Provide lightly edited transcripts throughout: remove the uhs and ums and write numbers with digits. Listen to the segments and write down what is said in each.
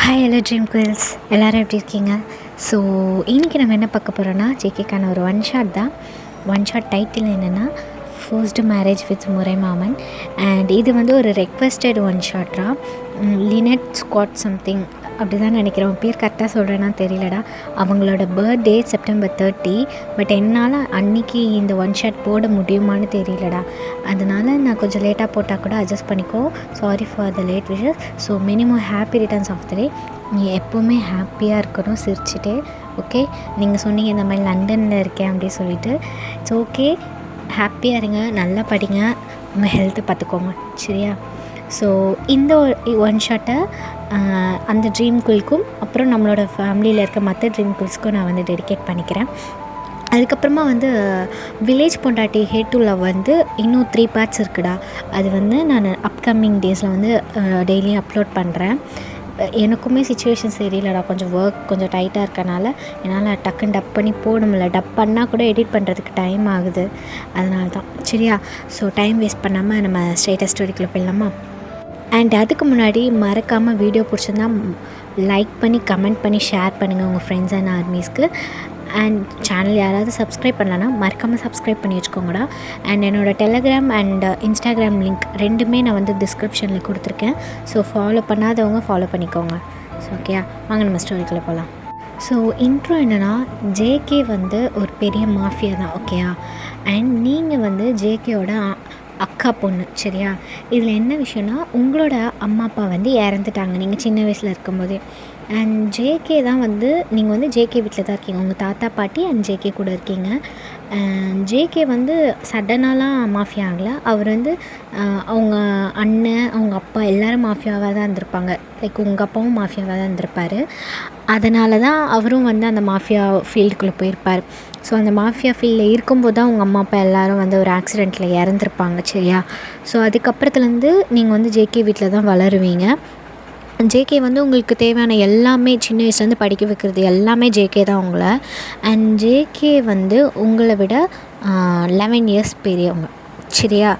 Hi hello dream குயில்ஸ் எல்லோரும் எப்படி இருக்கீங்க? ஸோ இன்றைக்கி நம்ம என்ன பார்க்க போகிறோன்னா ஜேகேக்கான ஒரு ஒன் ஷாட் டைட்டில் என்னென்னா ஃபர்ஸ்ட் மேரேஜ் வித் முறை மாமன். அண்ட் இது வந்து ஒரு ரெக்வெஸ்டட் ஒன் ஷாட்ரா லினட் ஸ்காட் சம்திங் அப்படி தான் நினைக்கிறேன். பேர் கரெக்டாக சொல்கிறேன்னா தெரியலடா. அவங்களோட பர்த்டே September 30. பட் என்னால் அன்றைக்கி இந்த ஒன் ஷாட் போட முடியுமான்னு தெரியலடா. அதனால் நான் கொஞ்சம் லேட்டாக போட்டால் கூட அட்ஜஸ்ட் பண்ணிக்கோ. Sorry for the late wishes. So minimum happy returns of the day. நீ எப்போவுமே ஹாப்பியாக இருக்கணும், சிரிச்சுட்டே. ஓகே, நீங்கள் சொன்னீங்க இந்த மாதிரி லண்டனில் இருக்கேன் அப்படின்னு சொல்லிட்டு. இட்ஸ் ஓகே, ஹாப்பியாக இருங்க, நல்லா படிங்க, உங்கள் ஹெல்த்தை பார்த்துக்கோங்க, சரியா? ஸோ இந்த ஒன் ஷாட்டை அந்த ட்ரீம் குயிலுக்கும் அப்புறம் நம்மளோட ஃபேமிலியில் இருக்க மற்ற ட்ரீம் குயில்ஸ்க்கும் நான் வந்து டெடிகேட் பண்ணிக்கிறேன். அதுக்கப்புறமா வந்து வில்லேஜ் பொண்டாட்டி ஹேட் டு லவ் வந்து இன்னும் 3 பார்ட்ஸ் இருக்குடா. அது வந்து நான் அப்கமிங் டேஸில் வந்து டெய்லியும் அப்லோட் பண்ணுறேன். எனக்குமே சுச்சுவேஷன் சரியில்லைடா, கொஞ்சம் ஒர்க் கொஞ்சம் டைட்டாக இருக்கனால என்னால் டக்குன்னு டப் பண்ணி போட முடியல. டப் பண்ணால் கூட எடிட் பண்ணுறதுக்கு டைம் ஆகுது, அதனால தான். சரியா? ஸோ டைம் வேஸ்ட் பண்ணாமல் நம்ம ஸ்ட்ரெயிட்டாக ஸ்டோரிக்குள்ளே போயிடலாமா? அண்ட் அதுக்கு முன்னாடி மறக்காமல் வீடியோ பிடிச்சிருந்தா லைக் பண்ணி கமெண்ட் பண்ணி ஷேர் பண்ணுங்கள் உங்கள் ஃப்ரெண்ட்ஸ் அண்ட் ஆர்மீஸ்க்கு. அண்ட் சேனல் யாராவது சப்ஸ்கிரைப் பண்ணலன்னா மறக்காமல் சப்ஸ்கிரைப் பண்ணி வச்சுக்கோங்கடா. அண்ட் என்னோடய டெலகிராம் அண்ட் இன்ஸ்டாகிராம் லிங்க் ரெண்டுமே நான் வந்து டிஸ்கிரிப்ஷனில் கொடுத்துருக்கேன். ஸோ ஃபாலோ பண்ணாதவங்க ஃபாலோ பண்ணிக்கோங்க. ஸோ ஓகேயா, வாங்க நம்ம ஸ்டோரிக்குள்ளே போகலாம். ஸோ இன்ட்ரோ என்னென்னா, ஜேகே வந்து ஒரு பெரிய மாஃபியா தான், ஓகேயா? அண்ட் நீங்கள் வந்து ஜேகேயோட அக்கா பொண்ணு, சரியா? இதில் என்ன விஷயம்னா, உங்களோட அம்மா அப்பா வந்து இறந்துட்டாங்க நீங்கள் சின்ன வயசில் இருக்கும்போதே. அண்ட் ஜேகே தான் வந்து நீங்கள் வந்து ஜேகே வீட்டில் தான் இருக்கீங்க, உங்கள் தாத்தா பாட்டி அண்ட் ஜேகே கூட இருக்கீங்க. ஜேகே வந்து சடனாலாம் மாஃபியா ஆகலை. அவர் வந்து அவங்க அண்ணன் அவங்க அப்பா எல்லோரும் மாஃபியாவாக தான் இருந்திருப்பாங்க. லைக் உங்கள் அப்பாவும் மாஃபியாவாக தான் இருந்திருப்பார். அதனால தான் அவரும் வந்து அந்த மாஃபியா ஃபீல்டுக்குள்ளே போயிருப்பார். ஸோ அந்த மாஃபியா ஃபீல்டில் இருக்கும்போது தான் உங்கள் அம்மா அப்பா எல்லோரும் வந்து ஒரு ஆக்சிடெண்ட்டில் இறந்துருப்பாங்க, சரியா? ஸோ அதுக்கப்புறத்துலேருந்து நீங்கள் வந்து ஜேகே வீட்டில் தான் வளருவீங்க. ஜேகே வந்து உங்களுக்கு தேவையான எல்லாமே சின்ன வயசுலேருந்து படிக்க வைக்கிறது எல்லாமே ஜேகே தான் உங்களை. அண்ட் ஜேகே வந்து உங்களை விட 11 இயர்ஸ் பெரியவங்க, சரியா?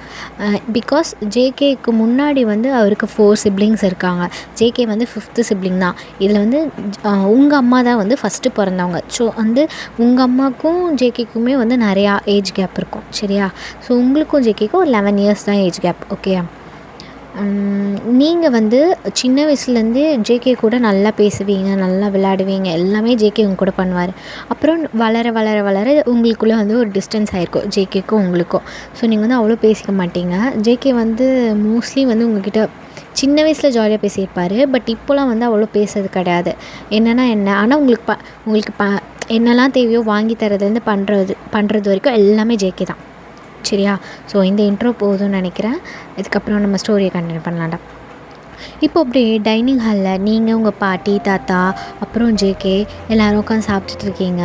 பிகாஸ் ஜேகேக்கு முன்னாடி வந்து அவருக்கு 4 சிப்ளிங்ஸ் இருக்காங்க. ஜேகே வந்து 5th சிப்ளிங் தான். இதில் வந்து உங்கள் அம்மா தான் வந்து ஃபஸ்ட்டு பிறந்தவங்க. ஸோ வந்து உங்கள் அம்மாவுக்கும் ஜேகேக்குமே வந்து நிறையா ஏஜ் கேப் இருக்கும், சரியா? ஸோ உங்களுக்கும் ஜேகேக்கும் 11 இயர்ஸ் தான் ஏஜ் கேப், ஓகே? நீங்கள் வந்து சின்ன வயசுலேருந்தே ஜேகே கூட நல்லா பேசுவீங்க, நல்லா விளையாடுவீங்க, எல்லாமே ஜேகே உங்க கூட பண்ணுவார். அப்புறம் வளர வளர வளர உங்களுக்குள்ளே வந்து ஒரு டிஸ்டன்ஸ் ஆகிருக்கும் ஜேகேக்கும் உங்களுக்கும். ஸோ நீங்கள் வந்து அவ்வளோ பேசிக்க மாட்டீங்க. ஜேகே வந்து மோஸ்ட்லி வந்து உங்கள்கிட்ட சின்ன வயசில் ஜாலியாக பேசியிருப்பார். பட் இப்போலாம் வந்து அவ்வளோ பேசுறது கிடையாது. என்னென்னா என்ன, ஆனால் உங்களுக்கு என்னெல்லாம் தேவையோ வாங்கி தரதுலேருந்து பண்ணுறது வரைக்கும் எல்லாமே ஜேகே தான், சரியா? ஸோ இந்த இன்ட்ரோ போதும்னு நினைக்கிறேன். இதுக்கப்புறம் நம்ம ஸ்டோரியை கண்டினியூ பண்ணலாம்டா. இப்போ அப்படியே டைனிங் ஹாலில் நீங்கள் உங்கள் பாட்டி தாத்தா அப்புறம் ஜேகே எல்லோரும் உட்காந்து சாப்பிட்டுட்டு இருக்கீங்க.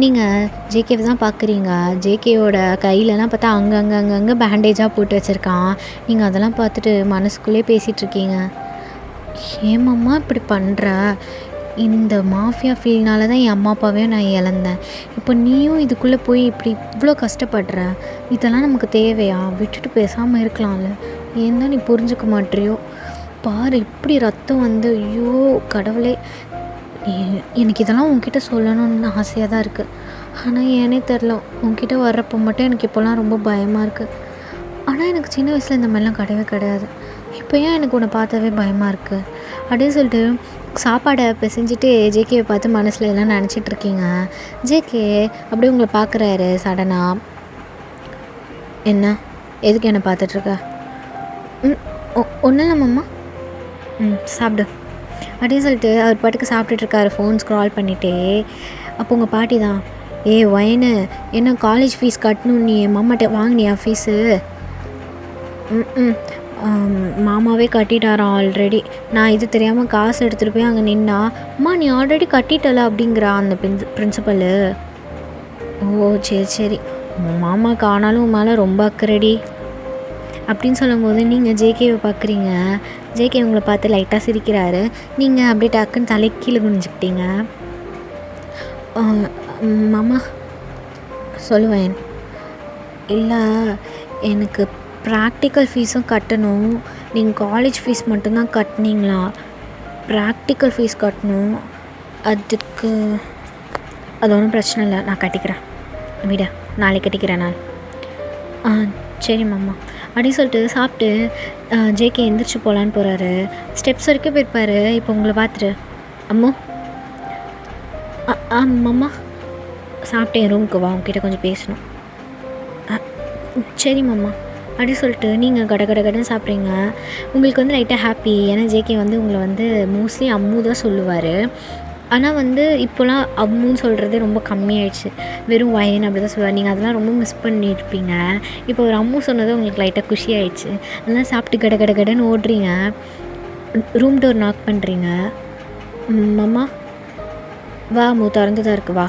நீங்கள் ஜேகேவை தான் பார்க்குறீங்க. ஜேகேயோட கையிலலாம் பார்த்தா அங்கங்கே பேண்டேஜாக போட்டு வச்சுருக்கான். நீங்கள் அதெல்லாம் பார்த்துட்டு மனசுக்குள்ளே பேசிகிட்ருக்கீங்க, ஏமாம்மா இப்படி பண்ணுற? இந்த மாஃபியா ஃபீல்னால தான் என் அம்மா அப்பாவையும் நான் இழந்தேன். இப்போ நீயும் இதுக்குள்ளே போய் இப்படி இவ்வளோ கஷ்டப்படுற, இதெல்லாம் நமக்கு தேவையா? விட்டுட்டு பேசாமல் இருக்கலாம்ல, ஏன் தான் நீ புரிஞ்சுக்க மாட்டேறியோ? பாரு இப்படி ரத்தம் வந்து, ஐயோ கடவுளே, எனக்கு இதெல்லாம் உன்கிட்ட சொல்லணும்னு ஆசையாக தான் இருக்குது. ஆனால் ஏனே தெரில, உன்கிட்ட வர்றப்போ மட்டும் எனக்கு இப்போலாம் ரொம்ப பயமாக இருக்குது. ஆனால் எனக்கு சின்ன வயசில் இந்த மாதிரிலாம் கிடையவே கிடையாது. இப்போ ஏன் எனக்கு உன்னை பார்த்தாவே பயமாக இருக்குது அப்படின்னு சொல்லிட்டு சாப்பாடை பிசைஞ்சிட்டு ஜேகேவை பார்த்து மனசில் எல்லாம் நினச்சிட்ருக்கீங்க. ஜேகே அப்படியே உங்களை பார்க்குறாரு சடனாக. என்ன, எதுக்கு என்னை பார்த்துட்ருக்க? ஒன்றும் இல்லைம்மா, சாப்பிடு அப்படின்னு சொல்லிட்டு அவர் பாட்டுக்கு சாப்பிட்டுட்ருக்காரு, ஃபோன் ஸ்க்ரால் பண்ணிகிட்டே. அப்போ உங்கள் பாட்டி தான், வயனு என்ன காலேஜ் ஃபீஸ் கட்டணும், நீ என் மாமாட்ட வாங்கினியா ஃபீஸு? மாமாவே கட்டிட்டாரான் ஆல்ரெடி. நான் இது தெரியாமல் காசு எடுத்துகிட்டு போய் அங்கே நின்னா, அம்மா நீ ஆல்ரெடி கட்டிட்டல அப்படிங்கிறா அந்த பிரின்சிபலு. ஓ சரி, மாமாவுக்கு ஆனாலும் மேலே ரொம்ப அக்கறடி அப்படின்னு சொல்லும்போது நீங்கள் ஜேகேவை பார்க்குறீங்க. ஜேகே உங்களை பார்த்து லைட்டாக சிரிக்கிறாரு. நீங்கள் அப்படியே டக்குன்னு தலை கீழே குனிஞ்சுக்கிட்டீங்க. மாமா சொல்லுவேன். இல்லை, எனக்கு ப்ராக்டிக்கல் ஃபீஸும் கட்டணும், நீங்கள் காலேஜ் ஃபீஸ் மட்டும்தான் கட்டினீங்களா? ப்ராக்டிக்கல் ஃபீஸ் கட்டணும். அதுக்கு அது ஒன்றும் பிரச்சனை இல்லை, நான் கட்டிக்கிறேன். விட நாளைக்கு கட்டிக்கிறேன் நான். ஆ சரி மாமா. அப்படின்னு சொல்லிட்டு சாப்பிட்டு ஜேகே எந்திரிச்சு போகலான்னு போகிறாரு. ஸ்டெப்ஸ் வரைக்கும் போயிருப்பார். இப்போ உங்களை பார்த்துட்டு, அம்மோ மாமா சாப்பிட்டு என் ரூமுக்கு வா, உங்ககிட்ட கொஞ்சம் பேசணும். சரி மாமா. அப்படி சொல்லிட்டு நீங்கள் கடன்னு சாப்பிட்றீங்க. உங்களுக்கு வந்து லைட்டாக ஹாப்பி. ஏன்னா ஜேகே வந்து உங்களை வந்து மோஸ்ட்லி அம்மு தான் சொல்லுவார். ஆனால் வந்து இப்போலாம் அம்முன்னு சொல்கிறது ரொம்ப கம்மியாயிடுச்சு. வெறும் வயன் அப்படி தான் சொல்லுவார். நீங்கள் அதெல்லாம் ரொம்ப மிஸ் பண்ணியிருப்பீங்க. இப்போ ஒரு அம்மு சொன்னது உங்களுக்கு லைட்டாக குஷி ஆகிடுச்சு. அதெல்லாம் சாப்பிட்டு கடன்னு ஓடுறீங்க. ரூம் டோர் நாக் பண்ணுறீங்க. மாமா வா அம்மு, திறந்து தான் இருக்கு வா.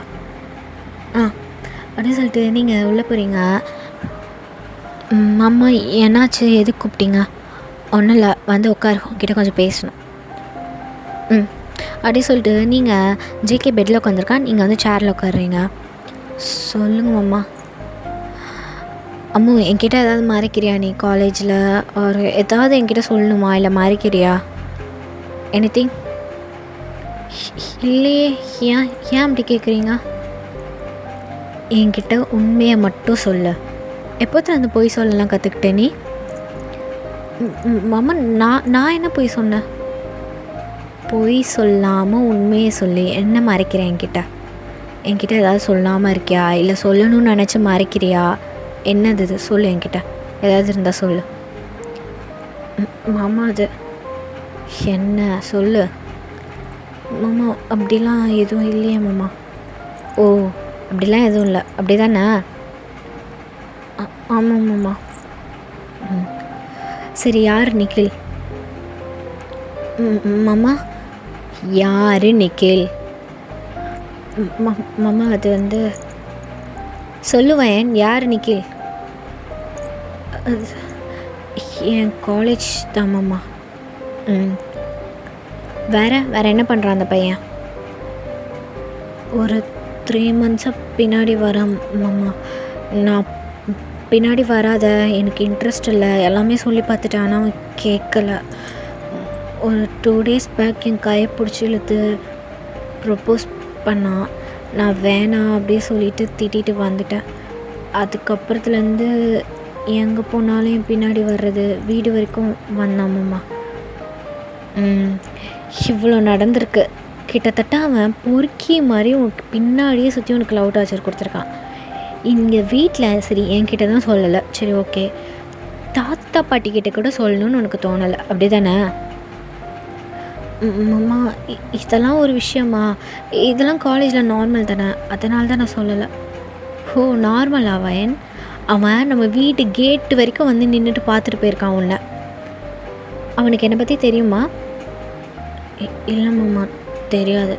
அப்படின்னு சொல்லிட்டு நீங்கள் உள்ளே போகிறீங்க. மாமா என்னாச்சு, எதுக்கு கூப்பிட்டீங்க? ஒன்றும் இல்லை, வந்து உட்காரு, உங்ககிட்ட கொஞ்சம் பேசணும். அப்படி சொல்லிட்டு நீங்கள் ஜேகே பெட்டில் உட்காந்துருக்கா, நீங்கள் வந்து சேரில் உட்காடுறீங்க. சொல்லுங்க மாமா. அம்மு என்கிட்ட ஏதாவது மறைக்கிறியா நீ காலேஜில்? ஒரு ஏதாவது என்கிட்ட சொல்லணுமா, இல்லை மறைக்கிறியா? எனிதிங்? இல்லையே. ஏன் அப்படி கேட்குறீங்க? என்கிட்ட உண்மையை மட்டும் சொல்லு. எப்போத்துல அந்த பொய் சொல்லலாம் கற்றுக்கிட்டே நீ? மாமா நான் என்ன பொய் சொன்னேன்? பொய் சொல்லாமல் உண்மையை சொல்லி என்ன மறைக்கிறேன்? என்கிட்ட ஏதாவது சொல்லாமல் இருக்கியா, இல்லை சொல்லணும்னு நினச்சி மறைக்கிறியா? என்னது இது? சொல்லு, என்கிட்ட ஏதாவது இருந்தால் சொல்லு. மாமா அது என்ன சொல்லு. மாமா அப்படிலாம் எதுவும் இல்லையா மாமா? ஓ அப்படிலாம் எதுவும் இல்லை, அப்படி தானே? ஆமாம் மாமா. சரி, யார் நிக்கில்? மாமா யார் நிக்கில்? மாமா அது வந்து சொல்லுவேன். யார் நிக்கில்? என் காலேஜ் தான் மாமா. வேறு என்ன பண்ணுறான் அந்த பையன்? ஒரு 3 months பின்னாடி வரேன் மாமா. நான் பின்னாடி வராத, எனக்கு இன்ட்ரெஸ்ட் இல்லை, எல்லாமே சொல்லி பார்த்துட்டேன், ஆனால் அவன் கேட்கல. ஒரு 2 days பேக் என் கையை பிடிச்சி இழுத்து ப்ரப்போஸ் பண்ணான். நான் வேணாம் அப்படியே சொல்லிவிட்டு திட்டிகிட்டு வந்துட்டேன். அதுக்கப்புறத்துலேருந்து எங்கே போனாலும் என் பின்னாடி வர்றது, வீடு வரைக்கும் வந்தாமம்மா. இவ்வளோ நடந்திருக்கு. கிட்டத்தட்ட அவன் பொறுக்கி மாதிரி உனக்கு பின்னாடியே சுற்றி உனக்கு லவ் டார்ச்சர் கொடுத்துருக்கான். இங்கே வீட்டில் சரி என்கிட்ட தான் சொல்லலை, சரி ஓகே, தாத்தா பாட்டிக்கிட்ட கூட சொல்லணும்னு உனக்கு தோணலை, அப்படி தானே? அம்மா இதெல்லாம் ஒரு விஷயமா? இதெல்லாம் காலேஜில் நார்மல் தானே, அதனால தான் நான் சொல்லலை. ஓ நார்மல்? அவன் நம்ம வீட்டு கேட்டு வரைக்கும் வந்து நின்றுட்டு பார்த்துட்டு போயிருக்கான் உன்னை. அவனுக்கு என்னை பற்றி தெரியுமா? இல்லை மாமா, தெரியாது.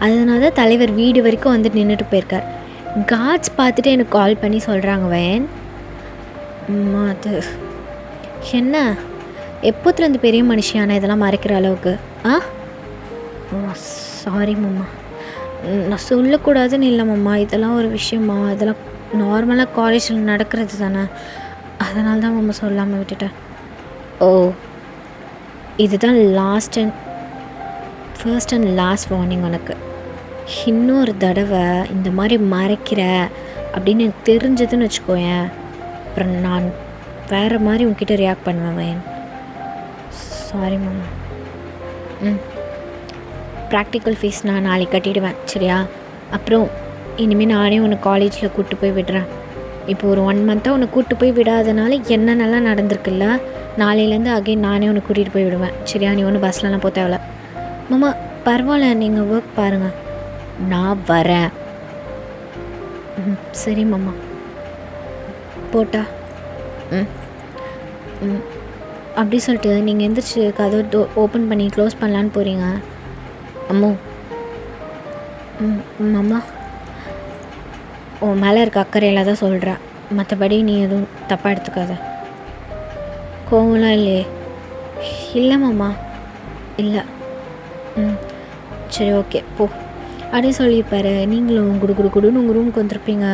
அதனால தான் தலைவர் வீடு வரைக்கும் வந்துட்டு நின்றுட்டு போயிருக்கார். கார்ட்ஸ் பார்த்துட்டு எனக்கு கால் பண்ணி சொல்கிறாங்க அம்மா அது என்ன எப்போத்துலேருந்து பெரிய மனுஷியான இதெல்லாம் மறைக்கிற அளவுக்கு? சாரி மாமா, நான் சொல்லக்கூடாதுன்னு இல்லை மாமா, இதெல்லாம் ஒரு விஷயமா, இதெல்லாம் நார்மலாக காலேஜில் நடக்கிறது தானே, அதனால தான் மாமா சொல்லாமல் விட்டுட்டேன். ஓ இதுதான் ஃபர்ஸ்ட் அண்ட் லாஸ்ட் வார்னிங் உனக்கு. இன்னொரு தடவை இந்த மாதிரி மறைக்கிற அப்படின்னு எனக்கு தெரிஞ்சதுன்னு வச்சுக்கோயேன், அப்புறம் நான் வேறு மாதிரி உன்கிட்ட ரியாக்ட் பண்ணுவேன். சாரி மாமா. ப்ராக்டிக்கல் ஃபீஸ் நான் நாளைக்கு கட்டிவிடுவேன், சரியா? அப்புறம் இனிமேல் நானே உன்னை காலேஜில் கூப்பிட்டு போய் விடுறேன். இப்போ ஒரு 1 month உன்னை கூப்பிட்டு போய் விடாதனால என்னென்னலாம் நடந்திருக்குல்ல, நாளையிலேருந்து அகைன் நானே உன்னை கூட்டிகிட்டு போய் விடுவேன், சரியா? நீ ஒன்றும் பஸ்லலாம் போக தேவையில்ல. மாமா பரவாயில்ல, நீங்கள் ஒர்க் பாருங்கள், நான் வரேன். சரி மாமா, போட்டா? அப்படி சொல்லிட்டு நீங்கள் எந்திரிச்சு கதவு ஓப்பன் பண்ணி க்ளோஸ் பண்ணலான்னு போகிறீங்க. அம்மோ மாமா உன் மேலே இருக்க அக்கறையில் தான் சொல்கிறேன், மற்றபடி நீ எதுவும் தப்பாக எடுத்துக்காத. கோவம்லாம் இல்லையே? இல்லை மாமா, இல்லை. சரி ஓகே போ அப்படின்னு சொல்லியிருப்பாரு. நீங்களும் குடுன்னு உங்கள் ரூமுக்கு வந்திருப்பீங்க.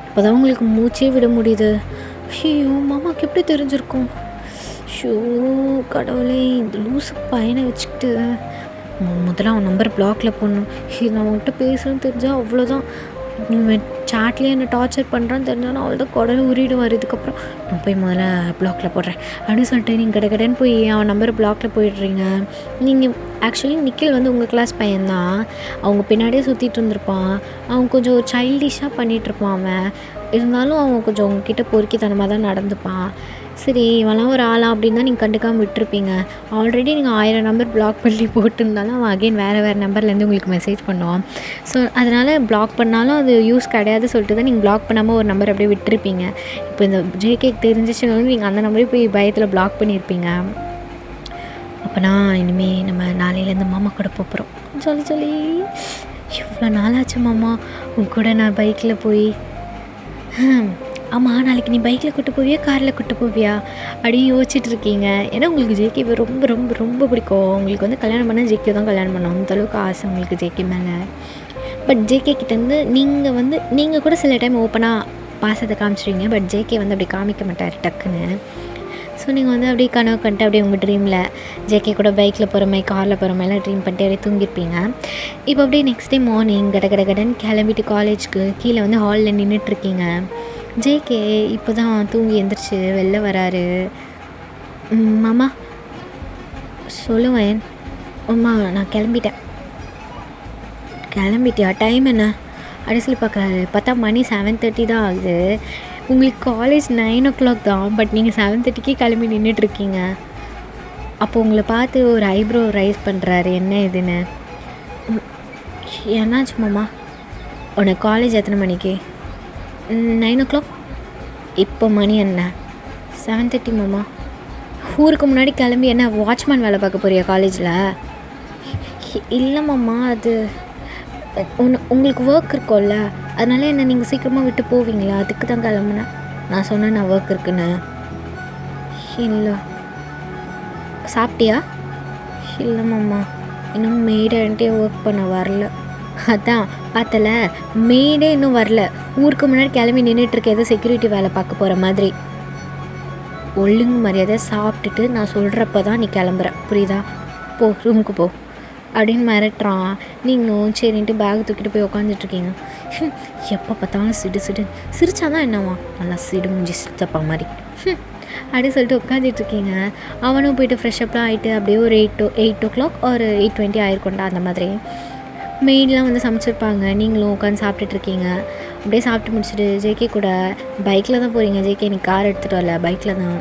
இப்போ தான் உங்களுக்கு மூச்சே விட முடியுது. ஐயோ மாமாவுக்கு எப்படி தெரிஞ்சிருக்கும்? ஷோ கடவுளே! இந்த லூசு பையனை வச்சுக்கிட்டு முதல்ல அவன் நம்பர் பிளாக்கில் போடணும். நான் அவன்கிட்ட பேசுகிறேன்னு தெரிஞ்சால் அவ்வளோதான். இவன் சாட்லேயே என்னை டார்ச்சர் பண்ணுறான்னு தெரிஞ்சாலும் அவ்வளோதான் குடலை உருவிடுவார். இதுக்கப்புறம் நான் போய் முதல்ல பிளாக்கில் போடுறேன் அப்படின்னு சொல்லிட்டு நீங்கள் கடைன்னு போய் அவன் நம்பரை பிளாக்கில் போயிடுறீங்க. நீங்கள் ஆக்சுவலி நிக்கில் வந்து உங்கள் கிளாஸ் பையன்தான். அவங்க பின்னாடியே சுற்றிட்டு இருந்திருப்பான். அவன் கொஞ்சம் சைல்டிஷாக பண்ணிகிட்ருப்பான். அவன் இருந்தாலும் அவன் கொஞ்சம் உங்ககிட்ட பொறுக்கித்தனமாக தான் நடந்துப்பான். சரி இவெல்லாம் ஒரு ஆளா அப்படின்னு தான் நீங்கள் கண்டுக்காமல் விட்டுருப்பீங்க. ஆல்ரெடி நீங்கள் 1000 நம்பர் பிளாக் பண்ணி போட்டிருந்தாலும் அவன் அகைன் வேறு நம்பர்லேருந்து உங்களுக்கு மெசேஜ் பண்ணுவான். ஸோ அதனால் பிளாக் பண்ணாலும் அது யூஸ் கிடையாது சொல்லிட்டு தான் நீங்கள் பிளாக் பண்ணாமல் ஒரு நம்பர் அப்படியே விட்டுருப்பீங்க. இப்போ இந்த ஜேகேக்கு தெரிஞ்சிச்சுனாலும் நீங்கள் அந்த நம்பரே போய் பயத்தில் பிளாக் பண்ணியிருப்பீங்க. அப்போனா இனிமேல் நம்ம நாளையிலேருந்து மாமா கூட போகிறோம் சொல்லி எவ்வளோ நாளாச்சு மாமா உன் கூட நான் பைக்கில் போய். ஆமாம், நாளைக்கு நீ பைக்கில் கூட்டு போவியா காரில் கூட்டு போவியா அப்படின்னு யோசிச்சுட்டு இருக்கீங்க. ஏன்னா உங்களுக்கு ஜேகேவை ரொம்ப ரொம்ப ரொம்ப பிடிக்கும். உங்களுக்கு வந்து கல்யாணம் பண்ணால் ஜேகே தான் கல்யாணம் பண்ணணும் அந்தளவுக்கு ஆசை உங்களுக்கு ஜேகே மேலே. பட் ஜேகே கிட்டேருந்து நீங்கள் கூட சில டைம் ஓப்பனாக பாசத்தை காமிச்சிடுவீங்க. பட் ஜேகே வந்து அப்படி காமிக்க மாட்டார் டக்குன்னு. ஸோ நீங்கள் வந்து அப்படியே கனவு கண்டுட்டு அப்படியே உங்கள் ட்ரீமில் ஜேகே கூட பைக்கில் போகிற மாதிரி காரில் போகிற மாதிரிலாம் ட்ரீம் பண்ணிட்டு அப்படியே தூங்கியிருப்பீங்க. இப்போ அப்படியே நெக்ஸ்ட் டே மார்னிங் கடன்னு கிளம்பிட்டு காலேஜுக்கு கீழே வந்து ஹாலில் நின்றுட்டுருக்கீங்க. ஜேகே இப்போ தான் தூங்கி எழுந்திரிச்சு வெளில வராரு. மாமா சொல்லுவேன். அம்மா நான் கிளம்பிட்டேன். கிளம்பிட்டியா? டைம் என்ன அப்படி சொல்லி பார்க்குறாரு. பார்த்தா மணி 7:30 தான் ஆகுது. உங்களுக்கு காலேஜ் 9 o'clock தான். பட் நீங்கள் 7:30க்கே கிளம்பி நின்றுட்டுருக்கீங்க. அப்போ உங்களை பார்த்து ஒரு ஐப்ரோ ரைஸ் பண்ணுறாரு. என்ன இதுன்னு? என்னாச்சு மாமா? உனக்கு காலேஜ் எத்தனை மணிக்கு? 9 o'clock. இப்போ மணி என்ன? 7:30 மாமா. ஊருக்கு முன்னாடி கிளம்பி என்ன வாட்ச்மேன் வேலை பார்க்க போறியா காலேஜில்? இல்லை மாமா, அது உங்களுக்கு ஒர்க் இருக்கும்ல, அதனால என்ன நீங்கள் சீக்கிரமாக விட்டு போவீங்களா? அதுக்கு தான் கிளம்புனேன். நான் சொன்னேன் நான் ஒர்க் இருக்குன்னு. இல்லை. சாப்பிட்டியா? இல்லை மாமா, இன்னும் மெய்டன்ட்டே ஒர்க் பண்ண வரல. அதான் பார்த்தல, மெய்டே இன்னும் வரல. ஊருக்கு முன்னாடி கிளம்பி நின்றுட்டுருக்க ஏதோ செக்யூரிட்டி வேலை பார்க்க போகிற மாதிரி. ஒழுங்கு மரியாதை சாப்பிட்டுட்டு நான் சொல்கிறப்ப தான் நீ கிளம்புற, புரியுதா? போ ரூமுக்கு போ அப்படின்னு மிரட்டுறான். நீங்களும் சரின்ட்டு பேக் தூக்கிட்டு போய் உட்காந்துட்ருக்கீங்க. எப்போ பார்த்தாலும் சிரிச்சாதான் என்னவா நல்லா சிடு முடிஞ்சு சித்தப்பா மாதிரி அப்படின்னு சொல்லிட்டு உட்காந்துட்ருக்கீங்க. அவனும் போய்ட்டு ஃப்ரெஷ்அப்லாம் ஆகிட்டு அப்படியே ஒரு 8 o'clock ஒரு 8:20 ஆயிருக்கொண்டா அந்த மாதிரி. மெய்டெலாம் வந்து சமைச்சிருப்பாங்க. நீங்களும் உட்காந்து சாப்பிட்டுட்ருக்கீங்க. அப்படியே சாப்பிட்டு முடிச்சுட்டு ஜேகே கூட பைக்கில் தான் போகிறீங்க. ஜேகே நீ கார் எடுத்துகிட்டு வரல, பைக்கில் தான்.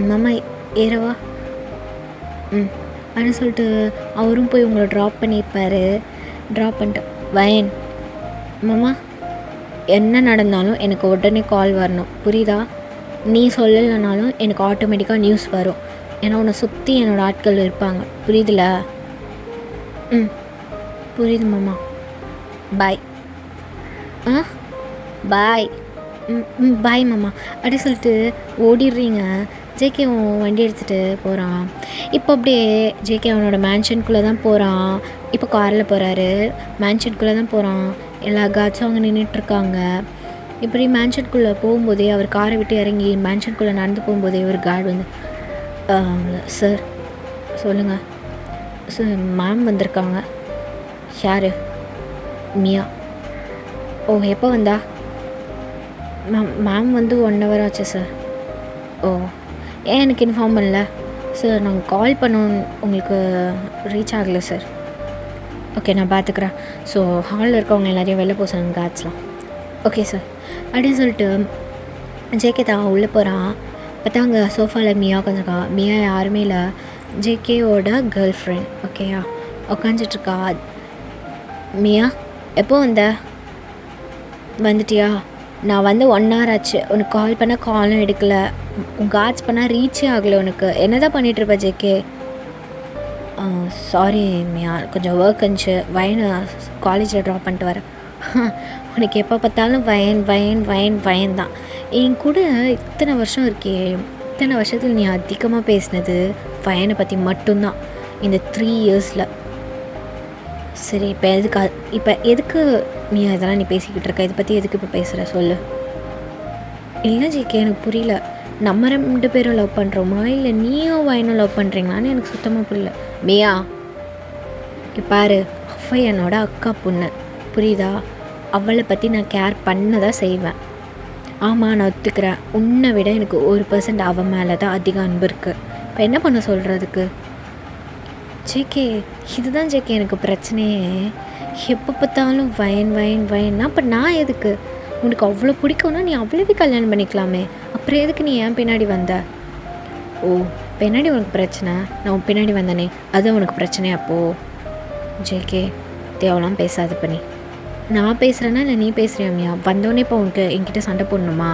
மாமா ஏறவா? அப்படின்னு சொல்லிட்டு அவரும் போய் உங்களை ட்ராப் பண்ணியிருப்பார். ட்ராப் பண்ணிட்டு வயன் மாமா என்ன நடந்தாலும் எனக்கு உடனே கால் வரணும், புரியுதா? நீ சொல்லலைனாலும் எனக்கு ஆட்டோமேட்டிக்காக நியூஸ் வரும். ஏன்னா உன்னை சுற்றி என்னோடய ஆட்கள் இருப்பாங்க, புரியுதுல? புரியுது மாமா. பாய். பாய். பாய் மாமா அப்படி சொல்லிட்டு ஓடிடுறீங்க. ஜேகே வண்டி எடுத்துகிட்டு போகிறான். இப்போ அப்படியே ஜேகே அவனோட மேன்ஷனுக்குள்ளே தான் போகிறான். இப்போ காரில் போகிறாரு. மேன்ஷனுக்குள்ளே தான் போகிறான். எல்லா காட்ஸும் அங்கே நின்றுட்டுருக்காங்க. இப்படி மேன்ஷனுக்குள்ளே போகும்போதே அவர் காரை விட்டு இறங்கி மேன்ஷனுக்குள்ளே நடந்து போகும்போதே ஒரு கார்டு வந்து, சார் சொல்லுங்கள் சார், மேம் வந்திருக்காங்க. யார்? மியா. ஓ எப்போ வந்தா? மேம் வந்து 1 hour ஆச்சு சார். ஓ ஏன் எனக்கு இன்ஃபார்ம் பண்ணல? சார் நாங்கள் கால் பண்ணோம், உங்களுக்கு ரீச் ஆகலை சார். ஓகே நான் பார்த்துக்குறேன். ஸோ ஹாலில் இருக்கவங்க எல்லாரையும் வெளில போக சொல்லுங்க காட்ஸ்லாம். ஓகே சார் அப்படின்னு சொல்லிட்டு ஜேகே தான் உள்ளே போகிறான். பார்த்தா அங்கே சோஃபாவில் மியா உட்காந்துருக்கா. மியா யாருமே இல்லை, ஜேகேவோட கேர்ள் ஃப்ரெண்ட். ஓகேயா உட்காந்துட்ருக்கா. மியா எப்போ வந்துட்டியா? நான் வந்து 1 hour ஆச்சு. உனக்கு கால் பண்ணால் காலும் எடுக்கலை, உங்கள் காட்ஸ் பண்ணால் ரீச்சே ஆகலை. உனக்கு என்ன தான் பண்ணிகிட்ருப்ப ஜேகே? சாரி மியா, கொஞ்சம் ஒர்க் இருந்துச்சு. வயனை காலேஜில் ட்ராப் பண்ணிட்டு வரேன். உனக்கு எப்போ பார்த்தாலும் வயன் தான். என் கூட இத்தனை வருஷம் இருக்கே, இத்தனை வருஷத்தில் நீ அதிகமாக பேசினது வயனை பற்றி மட்டும்தான் இந்த 3 yearsல. சரி இப்போ எதுக்கு நீ அதெல்லாம் நீ பேசிக்கிட்டு இருக்க? இதை பற்றி எதுக்கு இப்போ பேசுகிற சொல்லு. இல்லை ஜேகே எனக்கு புரியல. நம்ம 2 பேரும் லவ் பண்ணுறோமா இல்லை நீயும் வயனும் லவ் பண்ணுறீங்களான்னு எனக்கு சுத்தமாக புரியல. மியா இங்கே பாரு, அவ என்னோட அக்கா பொண்ணு புரியுதா? அவளை பற்றி நான் கேர் பண்ண தான் செய்வேன். ஆமாம், நான் ஒத்துக்கிறேன். உன்னை விட எனக்கு 1% அவன் மேலே தான் அதிக அன்பு இருக்குது. இப்போ என்ன பண்ண சொல்கிறதுக்கு? ஜேகே, இதுதான் ஜேகே எனக்கு பிரச்சனையே. எப்போ பார்த்தாலும் வயன்னா அப்போ நான் எதுக்கு? உனக்கு அவ்வளோ பிடிக்கும்னா நீ அவ்வளோவே கல்யாணம் பண்ணிக்கலாமே. அப்புறம் எதுக்கு நீ ஏன் பின்னாடி வந்த? ஓ, பின்னாடி உனக்கு பிரச்சனை, நான் உன் பின்னாடி வந்தனே அது உனக்கு பிரச்சனையா? அப்போது ஜேகே தேவலாம் பேசாத பண்ணி. நான் பேசுகிறேன்னா இல்லை நீ பேசுகிறியாமியா? வந்தோடனே இப்போ உனக்கு என்கிட்ட சண்டை போடணுமா?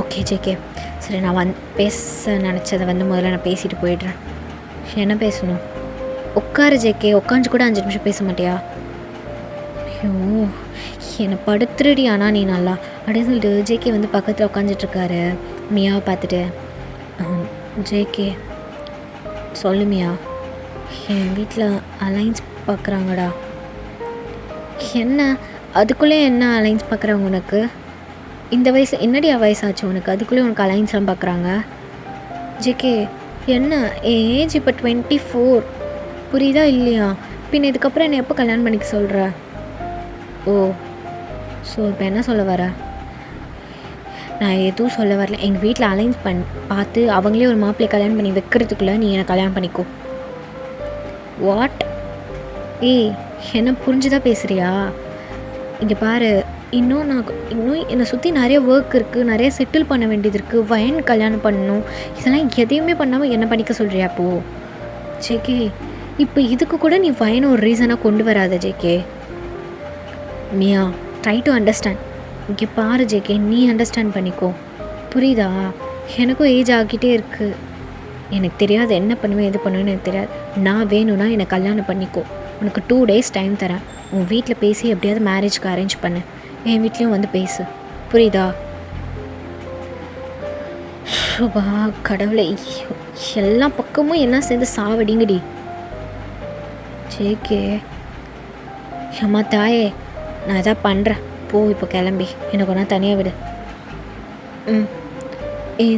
ஓகே ஜேகே, சரி, நான் பேச நினச்சதை முதல்ல நான் பேசிட்டு போயிடுறேன். என்ன பேசணும்? உட்காரு ஜேகே, உட்காந்து கூட 5 நிமிஷம் பேச மாட்டியா? ஐயோ, என்னை படுத்துறடி. ஆனால் நீ நல்லா அப்படின்னு சொல்லிட்டு ஜேகே பக்கத்தில் உட்காந்துட்ருக்காரு மியாவை பார்த்துட்டு. ஜேகே சொல்லு மியா, என் வீட்டில் அலைன்ஸ் பார்க்குறாங்கடா. என்ன அதுக்குள்ளே என்ன அலைன்ஸ் பார்க்குறாங்க உனக்கு? இந்த வயசு என்னடி வயசாச்சு உனக்கு? அதுக்குள்ளே உனக்கு அலைன்ஸ்லாம் பார்க்குறாங்க? ஜேகே என்ன, என் ஏஜ் இப்போ 24, புரியுதா இல்லையா? பின்ன இதுக்கப்புறம் என்னை எப்போ கல்யாணம் பண்ணிக்க சொல்கிற? ஓ, ஸோ இப்போ என்ன சொல்ல வர? நான் எதுவும் சொல்ல வரல. எங்கள் வீட்டில் அலைன்ஸ் பார்த்து அவங்களே ஒரு மாப்பிள்ளையை கல்யாணம் பண்ணி வைக்கிறதுக்குள்ளே நீ என்னை கல்யாணம் பண்ணிக்கோ. வாட்? ஏய், என்ன புரிஞ்சுதான் பேசுகிறியா? இங்கே பாரு, இன்னும் என்னை சுற்றி நிறைய ஒர்க் இருக்குது, நிறைய செட்டில் பண்ண வேண்டியது இருக்குது. வயன் கல்யாணம் பண்ணணும், இதெல்லாம் எதையுமே பண்ணாமல் என்ன பண்ணிக்க சொல்கிறியா? அப்போது ஜேகே, இப்போ இதுக்கு கூட நீ வயனை ஒரு ரீசனாக கொண்டு வராத JK. Mia, try to understand. இங்கே பாரு ஜேகே, நீ அண்டர்ஸ்டாண்ட் பண்ணிக்கோ, புரியுதா? எனக்கும் ஏஜ் ஆகிட்டே இருக்குது. எனக்கு தெரியாது என்ன பண்ணுவேன் எது பண்ணுவேன்னு எனக்கு தெரியாது. நான் வேணும்னா என்னை கல்யாணம் பண்ணிக்கோ. உனக்கு 2 days டைம் தரேன். உன் வீட்டில் பேசி எப்படியாவது மேரேஜ்க்கு அரேஞ்ச் பண்ணு. என் வீட்லேயும் பேசு, புரியுதா? வா கடவுளை, எல்லா பக்கமும் என்ன சேர்ந்து சாவடிங்கடி. ஜேகே, அம்மா தாயே, நான் எதாவது பண்ணுறேன், போ இப்போ கிளம்பி எனக்கு ஒன்றா தனியாக விடு.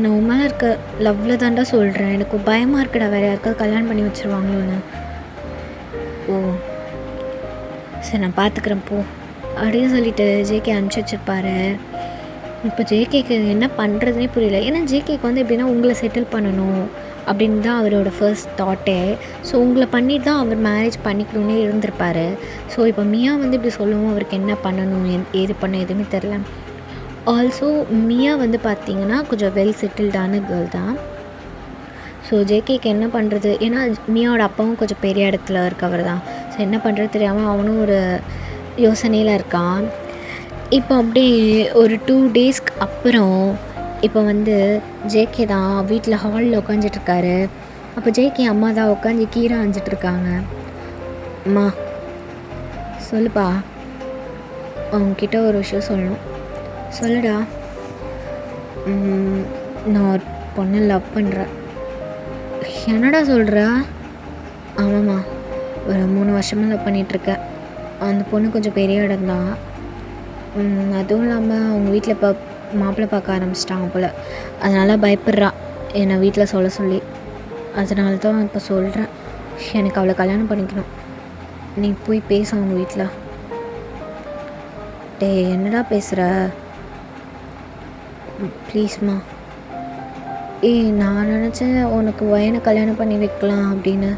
நான் உன் மேலே இருக்க லவ்வில் தாண்டா சொல்கிறேன். எனக்கு பயமாக இருக்குடா, வேறு யாருக்காவது கல்யாணம் பண்ணி வச்சுருவாங்களோன்னு. ஓ சரி, நான் பார்த்துக்குறேன் போ அப்படின்னு சொல்லிட்டு ஜேகே அனுப்பிச்சி வச்சுருப்பாரு. இப்போ ஜேகேக்கு என்ன பண்ணுறதுனே புரியல. ஏன்னா ஜேகேக்கு எப்படின்னா உங்களை செட்டில் பண்ணணும் அப்படின்னு தான் அவரோட ஃபர்ஸ்ட் தாட்டே. ஸோ உங்களை பண்ணிட்டு தான் அவர் மேரேஜ் பண்ணிக்கணுன்னே இருந்திருப்பார். ஸோ இப்போ மியா இப்படி சொல்லவும் அவருக்கு என்ன பண்ணணும் ஏது பண்ண எதுவுமே தெரில. ஆல்சோ மியா பார்த்திங்கன்னா கொஞ்சம் வெல் செட்டில்டான கேர்ள் தான். ஸோ ஜேகேக்கு என்ன பண்ணுறது, ஏன்னா மியாவோட அப்பாவும் கொஞ்சம் பெரிய இடத்துல இருக்கவர் தான். ஸோ என்ன பண்ணுறது தெரியாமல் அவனும் ஒரு யோசனையில் இருக்கான். இப்போ அப்படியே ஒரு 2 daysக்கு அப்புறம் இப்போ ஜேகே தான் வீட்டில் ஹாலில் உட்காந்துட்ருக்காரு. அப்போ ஜேகே அம்மா தான் உட்காந்து கீரை ஆஞ்சிட்ருக்காங்க. அம்மா சொல்லுப்பா, அவங்கக்கிட்ட ஒரு விஷயம் சொல்லணும். சொல்லுடா. நான் ஒரு பொண்ணை லவ் பண்ணுறேன். என்னடா சொல்கிற? ஆமாம்மா, ஒரு 3 வருஷமாக லவ் பண்ணிகிட்ருக்கேன். அந்த பொண்ணு கொஞ்சம் பெரிய இடம்தான். அதுவும் இல்லாமல் அவங்க வீட்டில் இப்போ மாப்பிள்ளை பார்க்க ஆரம்பிச்சிட்டாங்க போல். அதனால் பயப்படுறா என்னை வீட்டில் சொல்ல சொல்லி. அதனால தான் இப்போ சொல்கிறேன், எனக்கு அவளை கல்யாணம் பண்ணிக்கணும். நீ போய் பேச அவங்க வீட்டில். டே என்னடா பேசுகிற? ப்ளீஸ்மா. நான் நினச்சேன் உனக்கு வயனை கல்யாணம் பண்ணி வைக்கலாம் அப்படின்னு.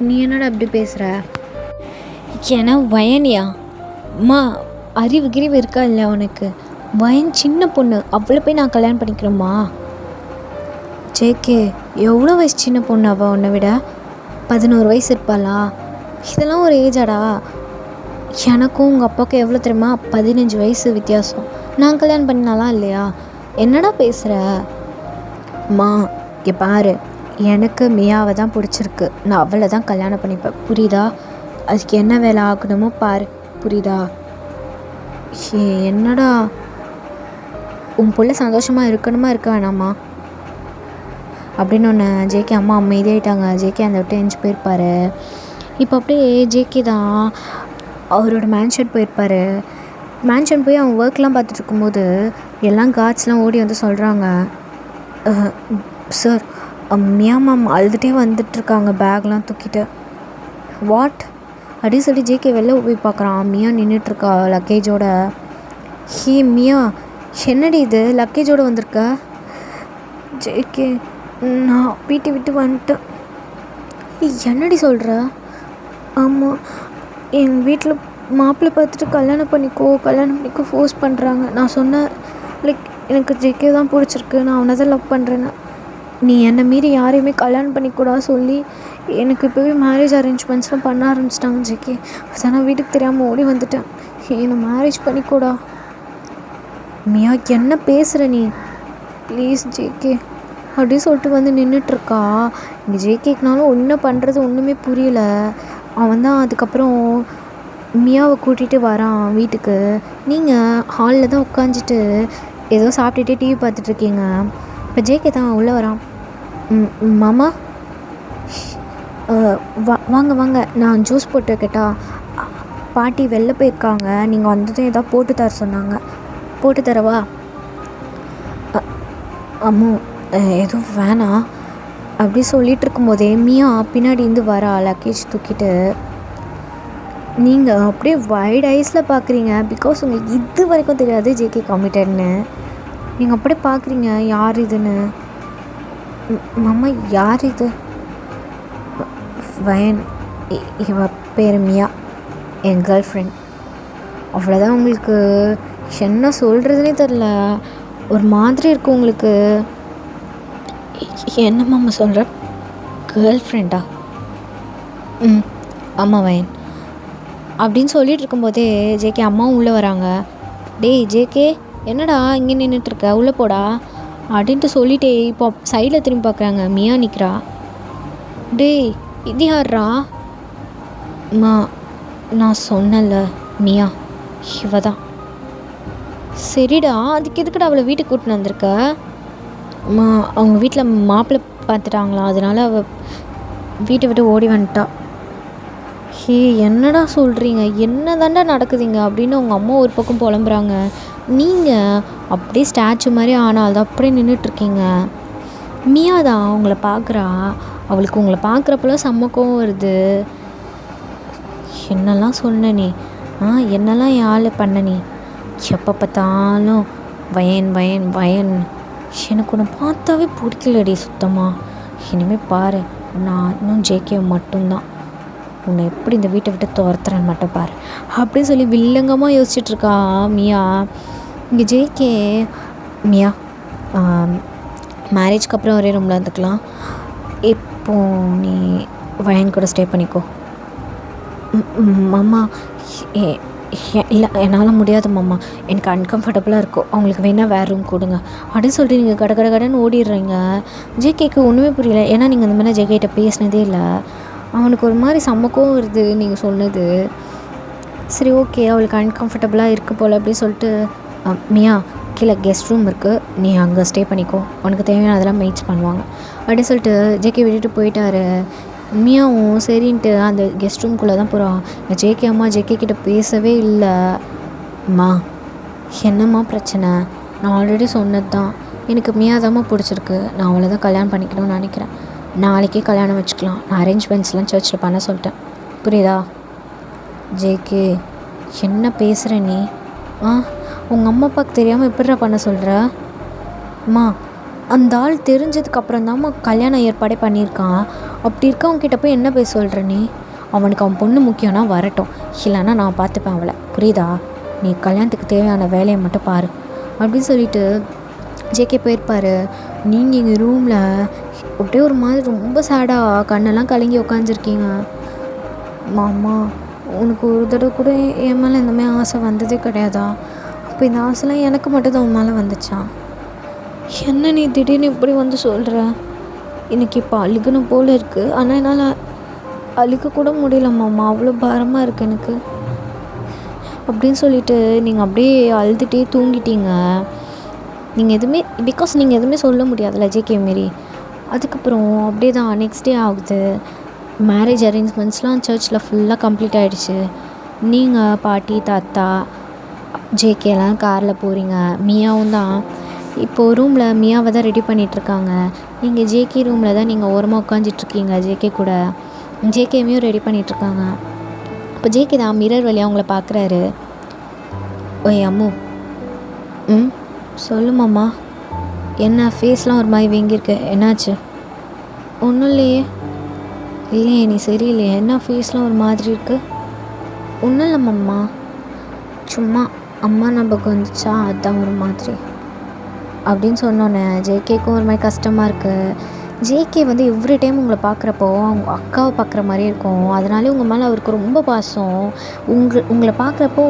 நீ என்னடா அப்படி பேசுகிற? ஏன்னா வயனியா? அம்மா, அறிவு கிரிவு இருக்கா இல்லை உனக்கு? வயன் சின்ன பொண்ணு, அவளை போய் நான் கல்யாணம் பண்ணிக்கிறோமா? ஜேகே, எவ்வளோ வயசு சின்ன பொண்ணு அவள்? உன்னை விட 11 வயசு இருப்பாளா? இதெல்லாம் ஒரு ஏஜாடா? எனக்கும் உங்கள் அப்பாவுக்கும் எவ்வளோ தெரியுமா? 15 வயசு வித்தியாசம். நான் கல்யாணம் பண்ணினாலாம் இல்லையா? என்னடா பேசுகிற? அம்மா இங்கே பாரு, எனக்கு மியாவை தான் பிடிச்சிருக்கு. நான் அவளை தான் கல்யாணம் பண்ணிப்பேன், புரியுதா? அதுக்கு என்ன வேலை ஆகணுமோ பாரு, புரியுதா? என்னடா உன் பிள்ளை சந்தோஷமாக இருக்கணுமா இருக்க வேணாமா அப்படின்னு ஒன்று ஜேகே அம்மா அமைதியாகிட்டாங்க. ஜேகே அந்த விட்டு எஞ்சி போயிருப்பார். இப்போ அப்படியே ஜேகே தான் அவரோட மேன்ஷன் போயிருப்பார். மேன்ஷன் போய் அவன் ஒர்க்லாம் பார்த்துட்டு இருக்கும்போது எல்லாம் கார்ட்ஸ்லாம் ஓடி வந்து சொல்கிறாங்க, சார் மியா மேம் அழுதுகிட்டே வந்துட்டுருக்காங்க பேக்லாம் தூக்கிட்டு. வாட் அப்படின்னு சொல்லி ஜேகே வெளில போய் பார்க்குறான். மியா நின்றுட்டுருக்கா லக்கேஜோட. ஹே மியா, என்னடி இது லக்கேஜோடு வந்திருக்க? ஜேகே, நான் வீட்டை விட்டு வந்துட்டேன். என்னடி சொல்கிற? ஆமாம், எங்கள் வீட்டில் மாப்பிள்ளை பார்த்துட்டு கல்யாணம் பண்ணிக்கோ ஃபோர்ஸ் பண்ணுறாங்க. நான் சொன்னேன், லைக் எனக்கு ஜேகே தான் பிடிச்சிருக்கு, நான் அவனை தான் லவ் பண்ணுறேன்னு. நீ என்னை மீறி யாரையுமே கல்யாணம் பண்ணிக்கூடாது சொல்லி எனக்கு இப்போவே மேரேஜ் அரேஞ்ச்மெண்ட்ஸ்லாம் பண்ண ஆரம்பிச்சிட்டாங்க ஜேகே. அதான் நான் வீட்டுக்கு தெரியாமல் ஓடி வந்துட்டேன். என்னை மேரேஜ் பண்ணிக்கூடா. மியா, என்ன பேசுகிற நீ? ப்ளீஸ் ஜேகே அப்படின்னு சொல்லிட்டு வந்து நின்றுட்டுருக்கா. இங்கே ஜேகேக்குனாலும் ஒன்றும் பண்ணுறது ஒன்றுமே புரியல. அவன் தான் அதுக்கப்புறம் மியாவை கூட்டிகிட்டு வரான் வீட்டுக்கு. நீங்கள் ஹாலில் தான் உட்காந்துட்டு ஏதோ சாப்பிட்டுட்டே டிவி பார்த்துட்ருக்கீங்க. இப்போ ஜேகே தான் உள்ளே வரான். மாமா, வாங்க வாங்க, நான் ஜூஸ் போட்டு வைக்கட்டா? பாட்டி வெளில போயிருக்காங்க, நீங்கள் வந்ததும் ஏதாவது போட்டு தர சொன்னாங்க. போட்டு தரவா? அம்மு, எதுவும் வேணாம் அப்படி சொல்லிகிட்டு இருக்கும்போதே மியா பின்னாடி இருந்து வரா லக்கேஜ் தூக்கிட்டு. நீங்கள் அப்படியே வைட் ஐஸில் பார்க்குறீங்க, பிகாஸ் உங்களுக்கு இது வரைக்கும் தெரியாது ஜேகே கமிட்டட்னு. நீங்கள் அப்படியே பார்க்குறீங்க யார் இதுன்னு. மாமா, யார் இது? வயன், இவ பேர் மியா, என் கேர்ள் ஃப்ரெண்ட். அவ்வளோதான். உங்களுக்கு என்ன சொல்கிறதுனே தெரில, ஒரு மாதிரி இருக்கும் உங்களுக்கு. என்ன மாமா சொல்கிற? கேர்ள் ஃப்ரெண்டா? ஆமாம் வயன் அப்படின்னு சொல்லிகிட்டு இருக்கும்போதே ஜேகே அம்மாவும் உள்ளே வராங்க. டேய் ஜேகே, என்னடா இங்கே நின்றுட்டுருக்க, உள்ளே போடா அப்படின்ட்டு சொல்லிட்டே இப்போ சைடில் திரும்பி பார்க்குறாங்க. மியா நிற்கிறா. டேய், இது யார்ரா? அம்மா, நான் சொன்னல மியா, இவ தான். சரிடா, அதுக்கு எதுக்குடா அவளை வீட்டுக்கு கூட்டின்னு வந்திருக்க? அம்மா, அவங்க வீட்டில் மாப்பிள்ளை பார்த்துட்டாங்களா, அதனால அவள் வீட்டை விட்டு ஓடி வந்துட்டா. ஹே, என்னடா சொல்கிறீங்க? என்ன தாண்டா நடக்குதுங்க அப்படின்னு அவங்க அம்மா ஒரு பக்கம் புலம்புறாங்க. நீங்கள் அப்படியே ஸ்டாச்சு மாதிரி ஆனால் தான் அப்படியே நின்றுட்டுருக்கீங்க. மியா தான் அவங்கள பார்க்குறா. அவளுக்கு உங்களை பார்க்குறப்பெல்லாம் செம்மக்கம் வருது. என்னெல்லாம் சொன்ன நீ? என்னெல்லாம் யாழ் பண்ண நீ? எப்போ பார்த்தாலும் வயன் வயன் வயன். எனக்கு உன்னை பார்த்தாவே பிடிக்கலடி சுத்தமாக. இனிமேல் பாரு, நான் இன்னும் ஜேகே மட்டும்தான். உன்னை எப்படி இந்த வீட்டை விட்டு துரத்துறேன்னு மட்டும் பாரு அப்படின்னு சொல்லி வில்லங்கமாக யோசிச்சுட்ருக்கா மியா. இங்கே ஜேகே, மியா மேரேஜ்க்கு அப்புறம் ஒரே ரூமில் இருந்துக்கலாம், இப்போ நீ வயன் கூட ஸ்டே பண்ணிக்கோ. மாமா, இல்லை என்னால் முடியாது மாமா, எனக்கு அன்கம்ஃபர்டபுளாக இருக்கும், அவங்களுக்கு வேணால் வேறு ரூம் கொடுங்க அப்படின்னு சொல்லிட்டு நீங்கள் கடைன்னு ஓடிடுறீங்க. ஜேகேக்கு ஒன்றுமே புரியல, ஏன்னா நீங்கள் இந்த மாதிரி ஜேகேட்ட பேசினதே இல்லை. அவனுக்கு ஒரு மாதிரி சம்மக்கம் வருது நீங்கள் சொன்னது. சரி, ஓகே, அவளுக்கு அன்கம்ஃபர்டபுளாக இருக்குது போல் அப்படின்னு சொல்லிட்டு, மியா கீழே கெஸ்ட் ரூம் இருக்குது, நீ அங்கே ஸ்டே பண்ணிக்கோ, உனக்கு தேவையான அதெல்லாம் மெயிட்ஸ் பண்ணுவாங்க அப்படின்னு சொல்லிட்டு ஜேகே விட்டுட்டு போயிட்டாரு. மியாவும் சரின்ட்டு அந்த கெஸ்ட் ரூம்குள்ளே தான் போகிறான். ஜேகே அம்மா ஜேகே கிட்டே பேசவே இல்லை. அம்மா, என்னம்மா பிரச்சனை? நான் ஆல்ரெடி சொன்னது தான், எனக்கு மியா தாம்மா பிடிச்சிருக்கு, நான் அவளை தான் கல்யாணம் பண்ணிக்கணும்னு நினைக்கிறேன். நாளைக்கே கல்யாணம் வச்சுக்கலாம், நான் அரேஞ்ச்மெண்ட்ஸ்லாம் சர்ச்சில் பண்ண சொல்லிட்டேன், புரியுதா? ஜேகே, என்ன பேசுகிற நீ? உங்கள் அம்மா அப்பாவுக்கு தெரியாமல் எப்படிடா பண்ண சொல்கிற? அம்மா, அந்த ஆள் தெரிஞ்சதுக்கப்புறம் தான்மா கல்யாணம் ஏற்பாடே பண்ணியிருக்கான். அப்படி இருக்கவங்ககிட்ட போய் என்ன போய் சொல்கிற நீ? அவனுக்கு அவன் பொண்ணு முக்கியம்னா வரட்டும், இல்லைன்னா நான் பார்த்துப்பேன் அவளை, புரியுதா? நீ கல்யாணத்துக்கு தேவையான வேலையை மட்டும் பாரு அப்படின்னு சொல்லிட்டு ஜேகே போயிருப்பார். நீங்கள் எங்கள் ரூமில் அப்படியே ஒரு மாதிரி ரொம்ப சேடாக கண்ணெல்லாம் கலங்கி உட்காந்துருக்கீங்க. மாமா, உனக்கு ஒரு தடவை கூட என் மேலே இந்த மாதிரி ஆசை வந்ததே கிடையாதா? அப்போ இந்த ஆசைலாம் எனக்கு மட்டும் தான் உன் மேலே வந்துச்சா? என்ன நீ திடீர்னு இப்படி வந்து சொல்கிற? எனக்கு இப்போ அழுகணும் போல் இருக்குது, ஆனால் என்னால் அழுக கூட முடியல மாமா, அவ்வளோ பாரமாக இருக்குது எனக்கு அப்படின்னு சொல்லிட்டு நீங்கள் அப்படியே அழுதுகிட்டே தூங்கிட்டீங்க. நீங்கள் எதுவுமே, பிகாஸ் நீங்கள் எதுவுமே சொல்ல முடியாதுல்ல ஜேகே மாரி. அதுக்கப்புறம் அப்படியே தான் நெக்ஸ்ட் டே ஆகுது. மேரேஜ் அரேஞ்ச்மெண்ட்ஸ்லாம் சர்ச்சில் ஃபுல்லாக கம்ப்ளீட் ஆகிடுச்சு. நீங்கள் பாட்டி தாத்தா ஜேகேலாம் காரில் போகிறீங்க, மியாவும் தான் இப்போது ரூமில் மியாவை தான் ரெடி பண்ணிகிட்ருக்காங்க. நீங்கள் ஜேகே ரூமில் தான் நீங்கள் ஓரமாக உட்காந்துட்ருக்கீங்க ஜேகே கூட. ஜேகேவையும் ரெடி பண்ணிகிட்ருக்காங்க. இப்போ ஜேகே தான் மிரர் வழியாக அவங்கள பார்க்குறாரு. ஓய் அம்மு. ம் சொல்லுமாம்மா. என்ன ஃபேஸ்லாம் ஒரு மாதிரி வீங்கியிருக்கு, என்னாச்சு? ஒன்றும் இல்லையே. இல்லையே நீ சரியில்லையே, என்ன ஃபேஸ்லாம் ஒரு மாதிரி இருக்குது? ஒன்றும் இல்லைம்மா, சும்மா அம்மா ஞாபகம் வந்துச்சா அதுதான் ஒரு மாதிரி அப்படின்னு சொன்னோன்னே ஜேகேக்கும் ஒரு மாதிரி கஷ்டமாக இருக்குது. ஜேகே வந்து எவ்ரி டைம் உங்களை பார்க்குறப்போ அவங்க அக்காவை பார்க்குற மாதிரியே இருக்கும். அதனாலே உங்கள் மேலே அவருக்கு ரொம்ப பாசம். உங்களை பார்க்குறப்போ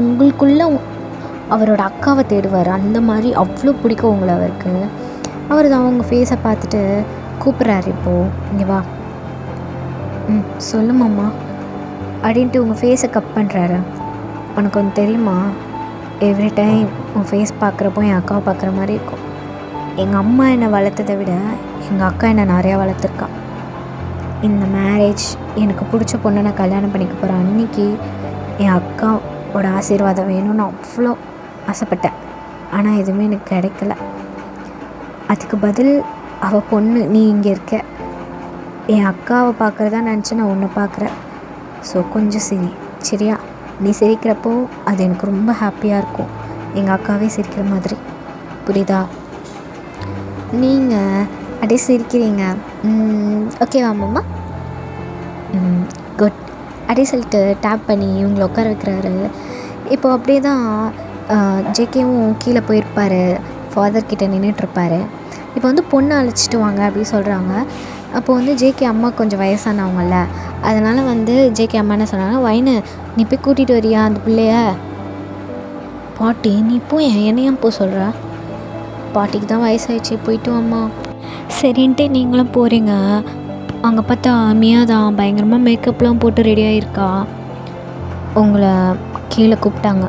உங்களுக்குள்ளே அவரோட அக்காவை தேடுவார். அந்த மாதிரி அவ்வளோ பிடிக்கும் உங்களை அவருக்கு. அவர் தான் அவங்க ஃபேஸை பார்த்துட்டு கூப்பிட்றாரு, இப்போது இங்கே வா. ம் சொல்லுமாம்மா அப்படின்ட்டு உங்கள் ஃபேஸை கப் பண்ணுறாரு. உனக்கு ஒன்று தெரியுமா, எவ்ரி டைம் உன் ஃபேஸ் பார்க்குறப்போ என் அக்காவை பார்க்குற மாதிரி இருக்கும். எங்கள் அம்மா என்னை வளர்த்ததை விட எங்கள் அக்கா என்னை நிறையா வளர்த்துருக்கா. இந்த மேரேஜ் எனக்கு பிடிச்ச பொண்ணை நான் கல்யாணம் பண்ணிக்க போகிறேன் அன்றைக்கி என் அக்காவோட ஆசீர்வாதம் வேணும்னு அவ்வளோ ஆசைப்பட்டேன். ஆனால் எதுவுமே எனக்கு கிடைக்கல. அதுக்கு பதில் அவள் பொண்ணு நீ இங்கே இருக்க. என் அக்காவை பார்க்குறதா நினச்சி நான் உன்னை பார்க்குறேன். ஸோ கொஞ்சம் சரியா? நீ சிரிக்கிறப்போ அது எனக்கு ரொம்ப ஹாப்பியாக இருக்கும், எங்கள் அக்காவே சிரிக்கிற மாதிரி. புரியுதா? நீங்கள் அப்படியே சிரிக்கிறீங்க. ஓகேவா மாமா? குட் அப்படியே சொல்லிட்டு டேப் பண்ணி இவங்களை உட்கார வைக்கிறாரு. இப்போது அப்படியே தான் ஜேகேவும் கீழே போயிருப்பார், ஃபாதர்கிட்ட நின்றுட்டுருப்பார். இப்போ வந்து பொண்ணை அழைச்சிட்டு வாங்க அப்படின்னு சொல்கிறாங்க. அப்போது வந்து ஜேகே அம்மா கொஞ்சம் வயசானவங்கள்ல, அதனால் வந்து ஜேகே அம்மா என்ன சொன்னாங்க, வைனு நீ போய் கூட்டிகிட்டு வரியா அந்த பிள்ளைய? பாட்டி நீ போய் என்னையும் போய் சொல்கிற? பாட்டிக்கு தான் வயசாகிடுச்சு, போயிட்டு அம்மா. சரின்ட்டு நீங்களும் போகிறீங்க. அங்கே பார்த்தா மியா தான் பயங்கரமாக மேக்கப்லாம் போட்டு ரெடி ஆகிருக்கா. உங்களை கீழே கூப்பிட்டாங்க.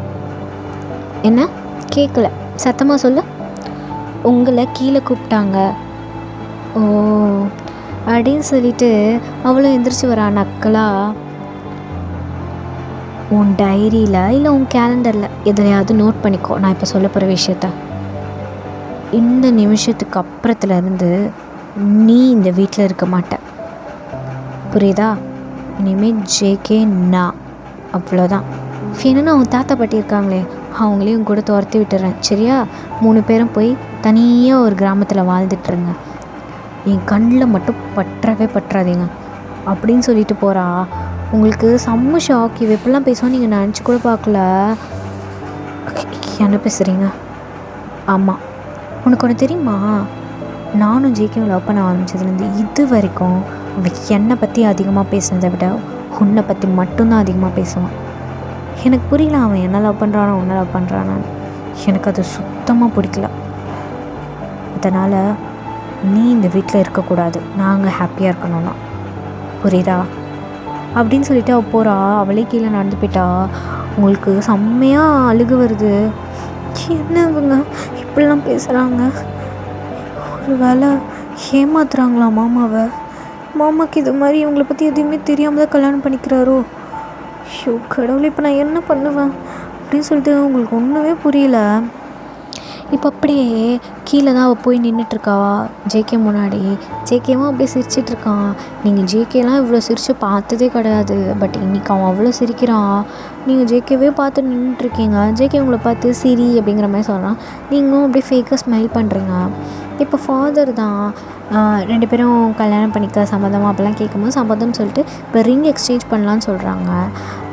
என்ன கேட்கல, சத்தமாக சொல்லு. உங்களை கீழே கூப்பிட்டாங்க. ஓ அப்படின்னு சொல்லிட்டு அவளும் எந்திரிச்சு வரா நக்கலா. உன் டைரியில் இல்லை உன் கேலண்டரில் எதுலையாவது நோட் பண்ணிக்கோ நான் இப்போ சொல்ல போகிற விஷயத்த. இந்த நிமிஷத்துக்கு அப்புறத்துலேருந்து நீ இந்த வீட்டில் இருக்க மாட்ட, புரியுதா? இனிமேல் ஜேகே நான், அவ்வளோதான். என்னன்னா அவங்க தாத்தா பாட்டி இருக்காங்களே அவங்களையும் கூட துரத்தி விட்டுறேன், சரியா? 3 பேரும் போய் தனியாக ஒரு கிராமத்தில் வாழ்ந்துட்டுருங்க. என் கண்ணில் மட்டும் பற்றாதீங்க அப்படின்னு சொல்லிட்டு போகிறா. உங்களுக்கு செம்ம ஷாக். இவ எப்படிலாம் பேசுவான்னு நீங்கள் நினச்சி கூட பார்க்கல. என்ன பேசுகிறீங்க? ஆமாம், உனக்கு ஒன்று தெரியுமா, நானும் ஜேகேவை லவ் பண்ண ஆரம்பித்ததுலேருந்து இது வரைக்கும் அவன் என்னை பற்றி அதிகமாக பேசுனதை விட உன்னை பற்றி மட்டும்தான் அதிகமாக பேசுவான். எனக்கு புரியல அவன் என்ன லவ் பண்ணுறானோ உன்னை லவ் பண்ணுறானான்னு. எனக்கு அது சுத்தமாக பிடிக்கல. அதனால் நீ இந்த வீட்டில் இருக்கக்கூடாது, நாங்கள் ஹாப்பியாக இருக்கணும்னா, புரியுதா? அப்படின்னு சொல்லிட்டு அவள் போகிறா. அவளே கீழே நடந்து போயிட்டா. உங்களுக்கு செம்மையாக அழுகு வருது. என்ன இவங்க இப்படிலாம் பேசுகிறாங்க? ஒரு வேளை ஏமாத்துறாங்களா மாமாவை? மாமாவுக்கு இது மாதிரி இவங்களை பற்றி எதுவுமே தெரியாமல் தான் கல்யாணம் பண்ணிக்கிறாரோ? ஷோ கடவுளே, இப்போ நான் என்ன பண்ணுவேன் அப்படின்னு சொல்லிட்டு உங்களுக்கு ஒன்றுமே புரியல. இப்போ அப்படியே கீழே தான் அவள் போய் நின்றுட்டுருக்கா ஜேகே முன்னாடி. ஜேகேவும் அப்படியே சிரிச்சிட்ருக்கான். நீங்கள் ஜேகேலாம் இவ்வளோ சிரித்து பார்த்ததே கிடையாது, பட் இன்றைக்கி அவன் அவ்வளோ சிரிக்கிறான். நீங்கள் ஜேகேவே பார்த்து நின்றுட்டுருக்கீங்க. ஜேகே உங்களை பார்த்து சிரி அப்படிங்கிற மாதிரி சொல்கிறான். நீங்களும் அப்படியே ஃபேக்காக ஸ்மைல் பண்ணுறீங்க. இப்போ ஃபாதர் தான் 2 பேரும் கல்யாணம் பண்ணிக்க சம்மதமாக அப்படிலாம் கேட்கும்போது சம்மதம்னு சொல்லிட்டு இப்போ ரிங் எக்ஸ்சேஞ்ச் பண்ணலான்னு சொல்கிறாங்க.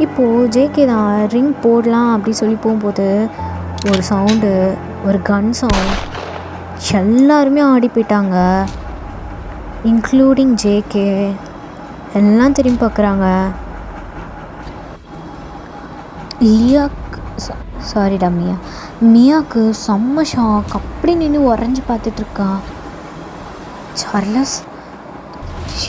இப்போது ஜேகே தான் ரிங் போடலாம் அப்படி சொல்லி போகும்போது ஒரு சவுண்டு, ஒரு கன் சவுண்ட். எல்லாருமே ஆடி போயிட்டாங்க, இன்க்ளூடிங் ஜேகே. எல்லாம் திரும்பி பார்க்குறாங்க. சாரிடா மியாவுக்கு செம்ம ஷாக். அப்படி நின்று உறைஞ்சி பார்த்துட்ருக்கா. சார்லஸ்,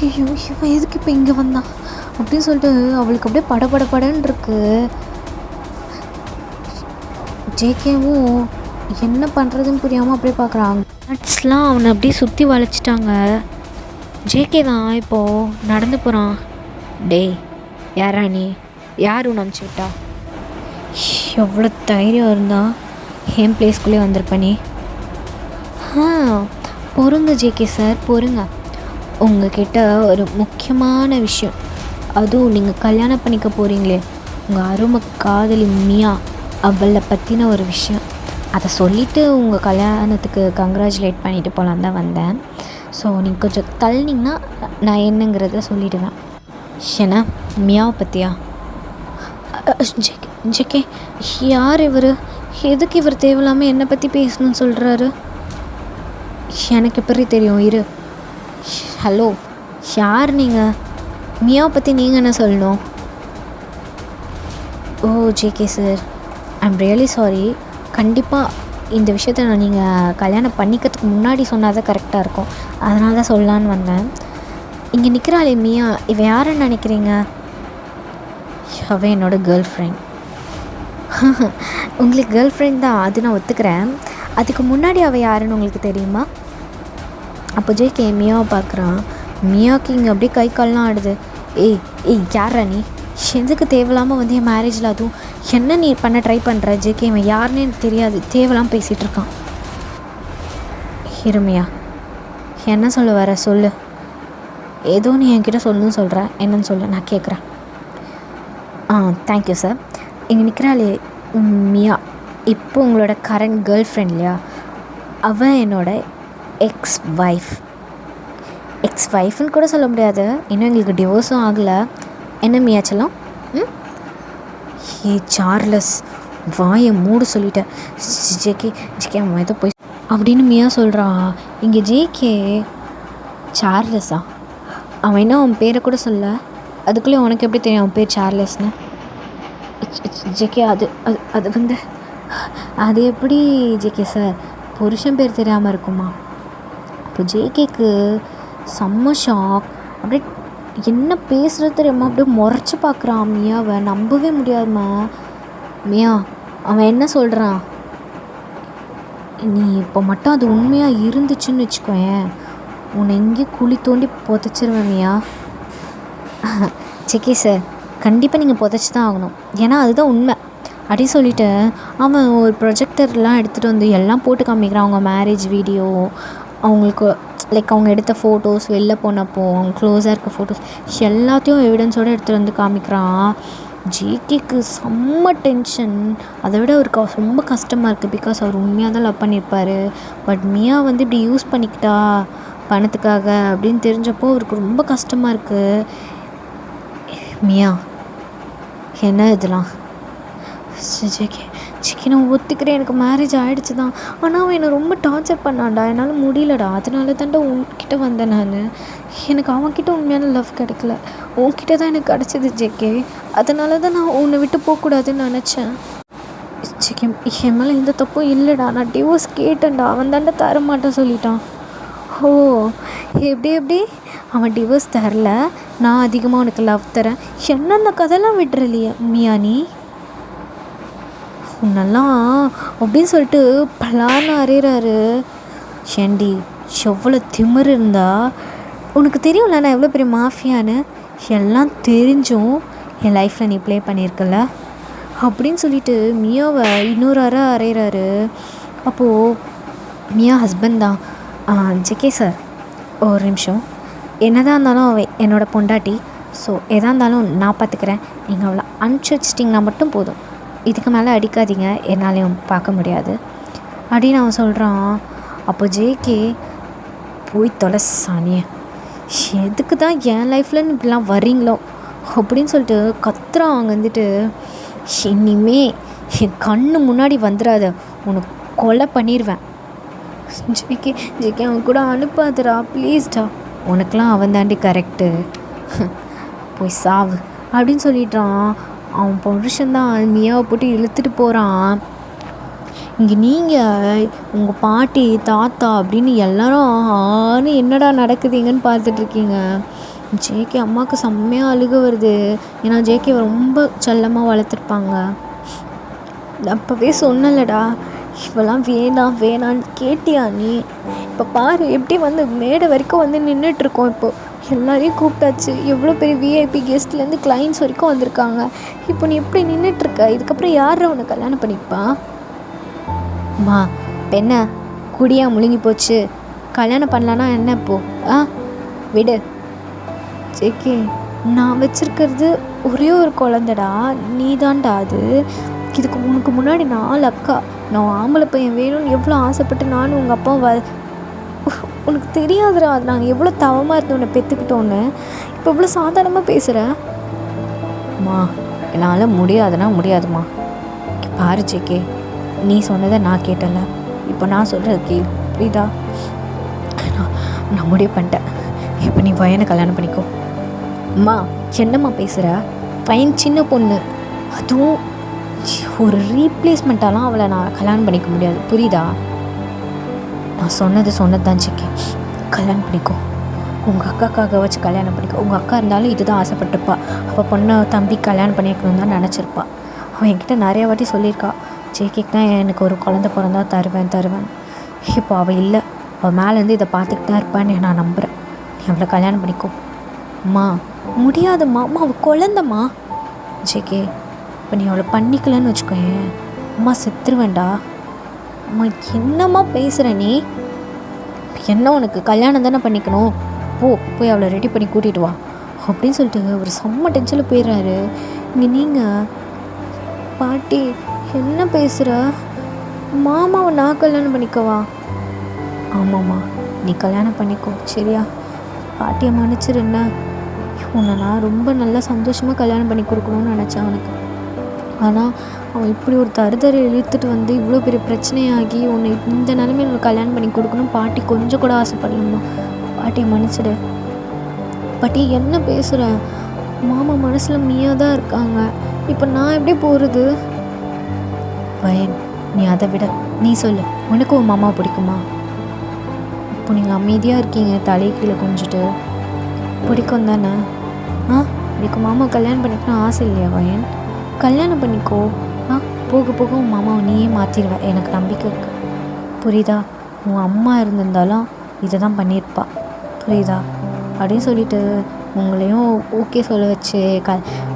ஐயோ இவன் எதுக்கு இப்போ இங்கே வந்தான் அப்படின்னு சொல்லிட்டு அவளுக்கு அப்படியே படபடன்னு இருக்கு. ஜேகேவும் என்ன பண்ணுறதுன்னு புரியாமல் அப்படியே பார்க்குறாங்க. நட்ஸ்லாம் அவனை அப்படியே சுற்றி வளைச்சிட்டாங்க. ஜேகே தான் இப்போது நடந்து போகிறான். டேய் யாரா நீ? யார் உன்னை அனுப்பிச்சி விட்டா? எவ்வளோ தைரியம் இருந்தால் என் பிளேஸ்குள்ளே வந்திருப்பனே. பொறுங்க ஜேகே சார், பொறுங்க. உங்ககிட்ட ஒரு முக்கியமான விஷயம், அதுவும் நீங்கள் கல்யாணம் பண்ணிக்க போகிறீங்களே உங்கள் அருமை காதலி மியா, அவளை பற்றின ஒரு விஷயம். அதை சொல்லிவிட்டு உங்கள் கல்யாணத்துக்கு கங்க்ராச்சுலேட் பண்ணிவிட்டு போகலான் தான் வந்தேன். ஸோ நீங்கள் கொஞ்சம் தள்ளினீங்கன்னா நான் என்னங்கிறத சொல்லிவிடுவேன். ஏன்னா மியாவை பற்றியா? ஜேகே யார் இவர்? எதுக்கு இவர் தேவையில்லாமல் என்னை பற்றி பேசணும்னு சொல்கிறாரு? எனக்கு எப்படி தெரியும்? இரு. ஹலோ, யார் நீங்கள்? மியாவை பற்றி நீங்கள் என்ன சொல்லணும்? Oh JK sir, I'm really sorry. கண்டிப்பாக இந்த விஷயத்த நான் நீங்கள் கல்யாணம் பண்ணிக்கிறதுக்கு முன்னாடி சொன்னால் தான் கரெக்டாக இருக்கும். அதனால தான் சொல்லலான்னு வந்தேன். இங்கே நிற்கிறாளே மியா, இவன் யாருன்னு நினைக்கிறீங்க? அவன் என்னோடய கேர்ள் ஃப்ரெண்ட். உங்களுக்கு கேர்ள் ஃப்ரெண்ட் தான், அது நான் ஒத்துக்கிறேன். அதுக்கு முன்னாடி அவள் யாருன்னு உங்களுக்கு தெரியுமா? அப்போ ஜேகே மியாவை பார்க்குறான். மியாவுக்கு இங்கே அப்படியே கை கால்லாம் ஆடுது. ஏய் யாரா நீ? எதுக்கு தேவையில்லாமல் வந்து என் மேரேஜில் அதுவும் என்ன நீ பண்ண ட்ரை பண்ணுற? ஜேகே இவன் யாருன்னு எனக்கு தெரியாது, தேவையில்லாமல் பேசிகிட்டு இருக்கான். இருமையா, என்ன சொல்ல வர? சொல்லு. ஏதோ நீ என்கிட்ட சொல்லணும்னு சொல்கிற, என்னன்னு சொல்லு, நான் கேட்குறேன். Thank you sir. இங்கே நிற்கிறாளே மியா, இப்போ உங்களோட கரண்ட் கேர்ள் ஃப்ரெண்ட் இல்லையா? அவன் என்னோட எக்ஸ் ஒய்ஃப்னு கூட சொல்ல முடியாது, இன்னும் எங்களுக்கு டிவோர்ஸும் ஆகலை. என்ன மியாச்சலாம்? சார்லஸ், வாயை மூடு சொல்லிட்டேன். ஜேகே அவன் ஏதோ போய் அப்படின்னு மியா சொல்கிறான். இங்கே ஜேகே சார்லஸா? அவன் என்ன அவன் பேரை கூட சொல்ல, அதுக்குள்ளே உனக்கு எப்படி தெரியும் அவன் பேர் சார்லஸ்னு? ஜேகே அது அது அது வந்து அது எப்படி ஜேகே சார், புருஷன் பேர் தெரியாமல் இருக்குமா? இப்போ ஜேகேக்கு செம்ம ஷாக். அப்படியே என்ன பேசுகிறது தெரியாமல் அப்படியே முறைச்சி பார்க்குறான் மியாவை. நம்பவே முடியாதுமா. மியா, அவன் என்ன சொல்கிறான்? நீ இப்போ மட்டும் அது உண்மையாக இருந்துச்சுன்னு வச்சுக்கோயேன், உன்னை எங்கேயும் குழி தோண்டி புதைச்சிருவேன் மியா. ஜேகே சார், கண்டிப்பாக நீங்கள் புதைச்சி தான் ஆகணும், ஏன்னா அதுதான் உண்மை அப்படி சொல்லிவிட்டு அவன் ஒரு ப்ரொஜெக்டர்லாம் எடுத்துகிட்டு வந்து எல்லாம் போட்டு காமிக்கிறான். அவங்க மேரேஜ் வீடியோ, அவங்களுக்கு லைக் அவங்க எடுத்த ஃபோட்டோஸ், வெளில போனப்போ அவங்க க்ளோஸாக இருக்க ஃபோட்டோஸ் எல்லாத்தையும் எவிடன்ஸோடு எடுத்துகிட்டு வந்து காமிக்கிறான். ஜேகேக்கு செம்ம டென்ஷன். அதை விட அவருக்கு ரொம்ப கஷ்டமாக இருக்குது. பிகாஸ் அவர் உண்மையாக தான் லவ் பண்ணியிருப்பார். பட் மியா வந்து இப்படி யூஸ் பண்ணிக்கிட்டா பணத்துக்காக அப்படின்னு தெரிஞ்சப்போ அவருக்கு ரொம்ப கஷ்டமாக இருக்குது. மியா, என்ன இதெல்லாம்? ஜேகே நான் ஒத்துக்கிறேன், எனக்கு மேரேஜ் ஆகிடுச்சு தான். ஆனால் அவன் என்னை ரொம்ப டார்ச்சர் பண்ணான்டா, என்னால் முடியலடா. அதனால தான்டா உன்கிட்ட வந்தேன் நான். எனக்கு அவன்கிட்ட உண்மையான லவ் கிடைக்கல, உன்கிட்ட தான் எனக்கு கிடச்சிது ஜேகே. அதனால தான் நான் உன்னை விட்டு போகக்கூடாதுன்னு நினச்சேன். ஜேகே என் மேலே எந்த தப்பும் இல்லைடா, நான் டிவோர்ஸ் கேட்டேன்டா, அவன் தாண்டா தர மாட்டேன் சொல்லிட்டான். ஓ எப்படி அவன் டிவோர்ஸ் தரல, நான் அதிகமாக உனக்கு லவ் தரேன், என்னென்ன கதைலாம் விடுறலையே மியா நீ? உன்னெல்லாம் அப்படின்னு சொல்லிட்டு பலான்னு அறையிறாரு. ஷேண்டி, எவ்வளோ திமிரு இருந்தா உனக்கு தெரியும்ல நான் எவ்வளோ பெரிய மாஃபியான்னு? எல்லாம் தெரிஞ்சும் என் லைஃப்பில் நீ ப்ளே பண்ணியிருக்கல அப்படின்னு சொல்லிட்டு மியாவை இன்னொரு அறையிறாரு. அப்போது மியா ஹஸ்பண்ட் தான். ஜேகே சார், ஒரு நிமிஷம். என்னதான் இருந்தாலும் அவள் என்னோடய பொண்டாட்டி. ஸோ எதாக இருந்தாலும் நான் பார்த்துக்கிறேன், நீங்கள் அவளை அனுப்பிச்சி வச்சிட்டிங்கன்னா மட்டும் போதும், இதுக்கு மேலே அடிக்காதீங்க, என்னாலையும் பார்க்க முடியாது அப்படின்னு அவன் சொல்கிறான். அப்போ ஜேகே, போய் தொலை சாணியை, எதுக்கு தான் என் லைஃப்பில் இப்படிலாம் வரீங்களோ அப்படின்னு சொல்லிட்டு கத்துறான். அங்கே வந்துட்டு, இனிமே என் கண்ணு முன்னாடி வந்துடாத, உனக்கு கொலை பண்ணிடுவேன். ஜேகே அவன் கூட அனுப்பாதடா ப்ளீஸ்டா, உனக்கெலாம் அவன் தாண்டி கரெக்டு, போய் சாவு அப்படின்னு சொல்லிட்டான். அவன் புருஷன்தான் மியாவை போட்டு இழுத்துட்டு போகிறான். இங்கே நீங்கள் உங்கள் பாட்டி தாத்தா அப்படின்னு எல்லாரும் ஆன்னு என்னடா நடக்குதுங்கன்னு பார்த்துட்ருக்கீங்க. ஜேகே அம்மாவுக்கு செம்மையாக அழுக வருது. ஏன்னா ஜேகே ரொம்ப செல்லமாக வளர்த்துருப்பாங்க. அப்போவே சொன்னலடா, இவெல்லாம் வேணான்னு கேட்டியா நீ? இப்போ பாரு எப்படி வந்து மேடை வரைக்கும் வந்து நின்றுட்டுருக்கோம். இப்போது எல்லாரையும் கூப்பிட்டாச்சு, எவ்வளோ பெரிய விஐபி கெஸ்ட்லேருந்து கிளைண்ட்ஸ் வரைக்கும் வந்திருக்காங்க. இப்போ நீ எப்படி நின்றுட்டுருக்க? இதுக்கப்புறம் யார் உன்னை கல்யாணம் பண்ணிப்பா? அம்மா பெண்ண குடியா முழுங்கி போச்சு, கல்யாணம் பண்ணலான்னா என்ன இப்போ? விடு. ஜேகே, நான் வச்சிருக்கிறது ஒரே ஒரு குழந்தடா, நீ தான்டா அது. இதுக்கு உனக்கு முன்னாடி 4 அக்கா. நான் ஆம்பளை பையன் வேணும்னு எவ்வளோ ஆசைப்பட்டு நானும் உங்கள் அப்பாவும் உனக்கு தெரியாதுடா, அது நாங்கள் எவ்வளோ தவமாக இருந்தோம் உன்னை பெற்றுக்கிட்டோன்னு. இப்போ இவ்வளோ சாதாரணமாக பேசுகிற. அம்மா என்னால் முடியாதுன்னா முடியாதும்மா. பாரு ஜேகே, நீ சொன்னதை நான் கேட்டல, இப்போ நான் சொல்கிறது கேளு, புரியுதா? நான் முடிவு பண்ணிட்டேன், இப்போ நீ பையனை கல்யாணம் பண்ணிக்கோ. அம்மா என்னம்மா பேசுகிற? பையன் சின்ன பொண்ணு, அதுவும் ஒரு ரீப்ளேஸ்மெண்ட்டாலாம் அவளை நான் கல்யாணம் பண்ணிக்க முடியாது, புரியுதா? நான் சொன்னது தான் ஜேகே, கல்யாணம் பண்ணிக்கோ. உங்கள் அக்காக்காக வச்சு கல்யாணம் பண்ணிக்கோ. உங்கள் அக்கா இருந்தாலும் இதுதான் ஆசைப்பட்டிருப்பா, அவள் பொண்ணை தம்பி கல்யாணம் பண்ணிக்கணும்னு தான் நினச்சிருப்பா. அவன் என்கிட்ட நிறையா வாட்டி சொல்லியிருக்கா, ஜேகேக்கு தான் எனக்கு ஒரு குழந்தை பிறந்தா தருவேன். இப்போ அவள் இல்லை, அவள் மேலேருந்து இதை பார்த்துக்கிட்டு தான் இருப்பான்னு நான் நம்புகிறேன். நீ அவளை கல்யாணம் பண்ணிக்கோ. அம்மா முடியாதும்மா, அம்மா அவள் குழந்தம்மா. ஜேகே, இப்போ நீ அவளை பண்ணிக்கலன்னு வச்சுக்கோயேன், அம்மா செத்துருவேண்டா. அம்மா என்னம்மா பேசுகிற நீ? என்ன உனக்கு கல்யாணம் தானே பண்ணிக்கணும், போய் அவளை ரெடி பண்ணி கூட்டிகிட்டு வா அப்படின்னு சொல்லிட்டு அவர் செம்ம டென்ஷனில் போயிடுறாரு. இங்கே நீங்கள் பாட்டி என்ன பேசுகிற? மாமாவை நான் கல்யாணம் பண்ணிக்கவா? ஆமாம்மா, நீ கல்யாணம் பண்ணிக்கோ, சரியா? பாட்டியை மன்னிச்சிரு. என்ன, உன்னை நான் ரொம்ப நல்லா சந்தோஷமாக கல்யாணம் பண்ணி கொடுக்கணும்னு நினச்சேன் அவனுக்கு. ஆனால் அவன் இப்படி ஒரு தருதரை இழுத்துட்டு வந்து இவ்வளோ பெரிய பிரச்சனையாகி உன்னை இந்த நிலைமையில் உனக்கு கல்யாணம் பண்ணி கொடுக்கணும் பாட்டி கொஞ்சம் கூட ஆசைப்படலம்மா. பாட்டியை மன்னிச்சிடு. பாட்டி என்ன பேசுகிற? மாமா மனசில் மீயாக தான் இருக்காங்க, இப்போ நான் எப்படி போகிறது? வயன், நீ அதை விட நீ சொல்லு, உனக்கு உன் மாமா பிடிக்குமா? இப்போ நீங்கள் அமைதியாக இருக்கீங்க, தலையை கீழே குனிஞ்சிட்டு. பிடிக்கும் தானே? எனக்கு மாமா கல்யாணம் பண்ணிக்கணும் ஆசை இல்லையா வயன்? கல்யாணம் பண்ணிக்கோ. போக போக உன் மாமாவை நீயே மாற்றிடுவேன், எனக்கு நம்பிக்கை இருக்குது, புரியுதா? உன் அம்மா இருந்திருந்தாலும் இதை தான் பண்ணியிருப்பா, புரியுதா? அப்படின்னு சொல்லிட்டு உங்களையும் ஓகே சொல்ல வச்சு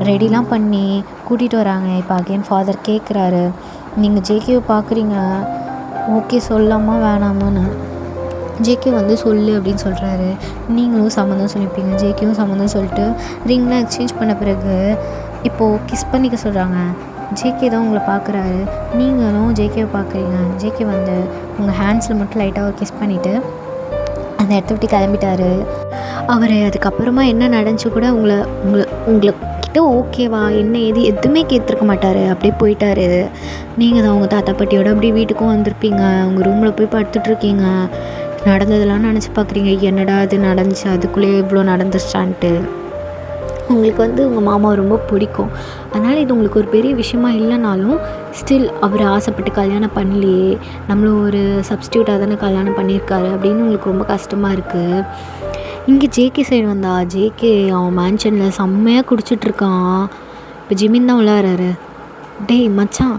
ரெடிலாம் பண்ணி கூட்டிகிட்டு வராங்க. இப்போ அகெயின் ஃபாதர் கேட்குறாரு, நீங்கள் ஜேகேவை பார்க்குறீங்க, ஓகே சொல்லாமா வேணாமான்னு. ஜேகே வந்து சொல்லு அப்படின்னு சொல்கிறாரு. நீங்களும் சம்மந்தம் சொல்லியிருப்பீங்க, ஜேகேவும் சம்மந்தம் சொல்லிட்டு ரிங்லாம் எக்ஸ்சேஞ்ச் பண்ண பிறகு இப்போது கிஸ் பண்ணிக்க சொல்கிறாங்க. ஜேகே தான் உங்களை பார்க்குறாரு, நீங்களும் ஜேகேவை பார்க்குறீங்க. ஜேகே வந்து உங்கள் ஹேண்ட்ஸில் மட்டும் லைட்டாக ஒரு கிஸ் பண்ணிவிட்டு அந்த இடத்த விட்டு கிளம்பிட்டாரு. அவர் அதுக்கப்புறமா என்ன நடந்துச்சு கூட உங்கள்கிட்ட ஓகேவா என்ன ஏது எதுவுமே கேட்டிருக்க மாட்டார், அப்படியே போயிட்டார். நீங்கள் தான் உங்கள் தாத்தா பாட்டியோட அப்படியே வீட்டுக்கும் வந்திருப்பீங்க, உங்கள் ரூமில் போய் படுத்துட்ருக்கீங்க. நடந்ததெல்லாம் நினச்சி பார்க்குறீங்க, என்னடா அது நடந்துச்சு, அதுக்குள்ளேயே இவ்வளோ நடந்துச்சான்ட்டு. உங்களுக்கு வந்து உங்கள் மாமாவை ரொம்ப பிடிக்கும், அதனால் இது உங்களுக்கு ஒரு பெரிய விஷயமா இல்லைனாலும் ஸ்டில் அவர் ஆசைப்பட்டு கல்யாணம் பண்ணலையே, நம்மளும் ஒரு சப்ஸ்டியூட்டாக தானே கல்யாணம் பண்ணியிருக்காரு அப்படின்னு உங்களுக்கு ரொம்ப கஷ்டமாக இருக்குது. இங்கே ஜேகே சைடு வந்தா ஜேகே அவன் மேன்ஷனில் செம்மையாக குடிச்சிட்ருக்கான். இப்போ ஜிமின் தான் உள்ளாராரு. டேய் மச்சான்,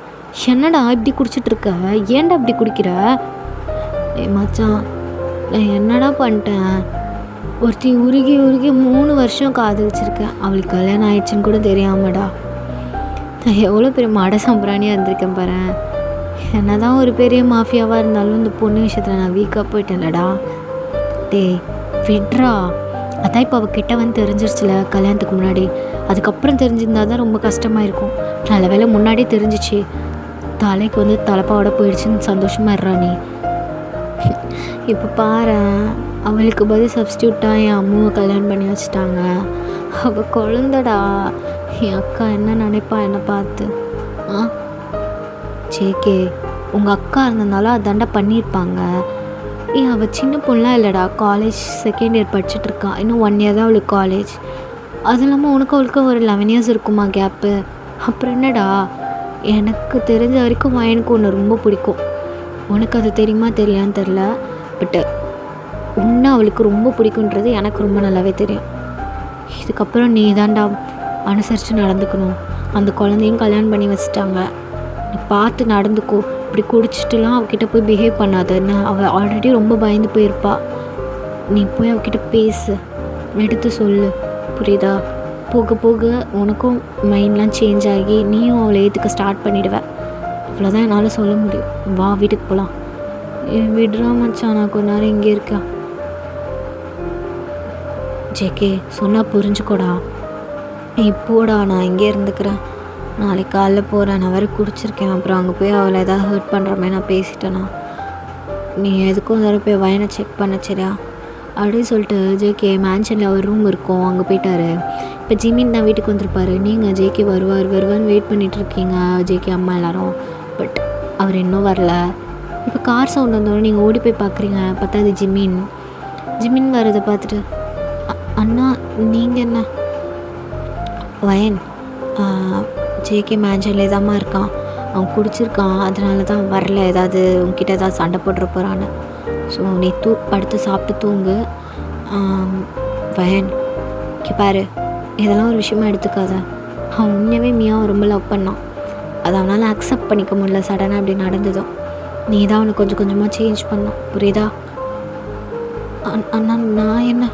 என்னடா இப்படி குடிச்சிட்ருக்க, ஏன்டா இப்படி குடிக்கிற? டேய் மச்சான், நான் என்னடா பண்ணிட்டேன்? ஒருத்தி உருகி 3 வருஷம் காதலிச்சிருக்கேன், அவளுக்கு கல்யாணம் ஆயிடுச்சுன்னு கூட தெரியாமடா. நான் எவ்வளோ பெரிய மட சம்பிராணியாக இருந்திருக்கேன் பாரு. என்ன தான் ஒரு பெரிய மாஃபியாவாக இருந்தாலும் இந்த பொண்ணு விஷயத்தில் நான் வீக்காக போயிட்டேன்லடா. டேய் விட்ரா, அதான் இப்போ அவகிட்ட வந்து தெரிஞ்சிருச்சுல கல்யாணத்துக்கு முன்னாடி, அதுக்கப்புறம் தெரிஞ்சிருந்தா தான் ரொம்ப கஷ்டமாக இருக்கும். நல்ல வேலை முன்னாடியே தெரிஞ்சிச்சு, தலைக்கு வந்து தலைப்பாவோட போயிடுச்சுன்னு சந்தோஷமாக இருறா நீ. இப்போ பாரு, அவளுக்கு பதில் சப்ஸ்டியூட்டாக என் அம்மாவை கல்யாணம் பண்ணி வச்சுட்டாங்க. அவள் குழந்தடா, என் அக்கா என்ன நினைப்பா என்னை பார்த்து? ஜேகே, உங்கள் அக்கா இருந்ததுனால அதாண்டா பண்ணியிருப்பாங்க. அவள் சின்ன பொண்ணெலாம் இல்லைடா, காலேஜ் செகண்ட் இயர் படிச்சுட்ருக்கா, இன்னும் 1 இயர் தான் அவளுக்கு காலேஜ். அது இல்லாமல் அவளுக்கு ஒரு 11 இயர்ஸ் இருக்குமா கேப்பு. அப்புறம் என்னடா, எனக்கு தெரிஞ்ச வரைக்கும் எனக்கு ஒன்று ரொம்ப பிடிக்கும், உனக்கு அது தெரியுமா தெரியலான்னு தெரில, பட்டு உன்னை அவளுக்கு ரொம்ப பிடிக்குன்றது எனக்கு ரொம்ப நல்லாவே தெரியும். இதுக்கப்புறம் நீ தாண்டா அனுசரித்து நடந்துக்கணும். அந்த குழந்தையும் கல்யாணம் பண்ணி வச்சுட்டாங்க, நீ பார்த்து நடந்துக்கோ. இப்படி குடிச்சிட்டுலாம் அவகிட்ட போய் பிஹேவ் பண்ணாதன்னு, அவள் ஆல்ரெடி ரொம்ப பயந்து போயிருப்பா. நீ போய் அவகிட்ட பேசு, எடுத்து சொல்லு, புரியுதா? போக போக உனக்கும் மைண்ட்லாம் சேஞ்ச் ஆகி நீயும் அவளை ஏற்றுக்க ஸ்டார்ட் பண்ணிடுவ. அவ்வளோதான் என்னால் சொல்ல முடியும். வா வீட்டுக்கு போகலாம். விடுறா மச்சான், நான் கொஞ்ச நேரம் இங்கே இருக்கேன். ஜேகே சொன்னால் புரிஞ்சுக்கோடா. இப்போடா நான் இங்கே இருந்துக்கிறேன், நாளைக்கு காலைல போகிறேன். நான் வேறு குடிச்சிருக்கேன். அப்புறம் அங்கே போய் அவளை ஏதாவது ஹர்ட் பண்ணுற மாதிரி நான் பேசிட்டேனா? நீ எதுக்கும் வேறு போய் வயனை செக் பண்ண சரியா அப்படின்னு சொல்லிட்டு ஜேகே மேன்ஷனில் அவர் ரூம் இருக்கும், அங்கே போயிட்டாரு. இப்போ ஜிமின் தான் வீட்டுக்கு வந்திருப்பாரு. நீங்கள் ஜேகே வருவார்னு வெயிட் பண்ணிகிட்ருக்கீங்க, ஜேகே அம்மா எல்லோரும். பட் அவர் இன்னும் வரல. இப்போ கார் சவுண்ட் வந்தோடனே நீங்கள் ஓடி போய் பார்க்குறீங்க. பார்த்தா அது ஜிமின் வரதை பார்த்துட்டு, அண்ணா நீங்கள் என்ன? வயன் ஜேகே மேன்ஷன்லேயே தாம்மா இருக்கான், அவன் குடிச்சிருக்கான், அதனால தான் வரல, ஏதாவது உங்ககிட்ட ஏதாவது சண்டை போட்டுற போகிறான்னு. ஸோ நீ படுத்து சாப்பிட்டு தூங்கு. வயன் பாரு, இதெல்லாம் ஒரு விஷயமா எடுத்துக்காத. அவன் உண்மையாகவே மியாவை ரொம்ப லவ் பண்ணான், அதை அவனால் அக்செப்ட் பண்ணிக்க முடியல. சடனாக அப்படி நடந்ததும் நீ தான் அவனுக்கு கொஞ்சம் கொஞ்சமாக சேஞ்ச் பண்ணான், புரியுதா? அண்ணா நான் என்ன?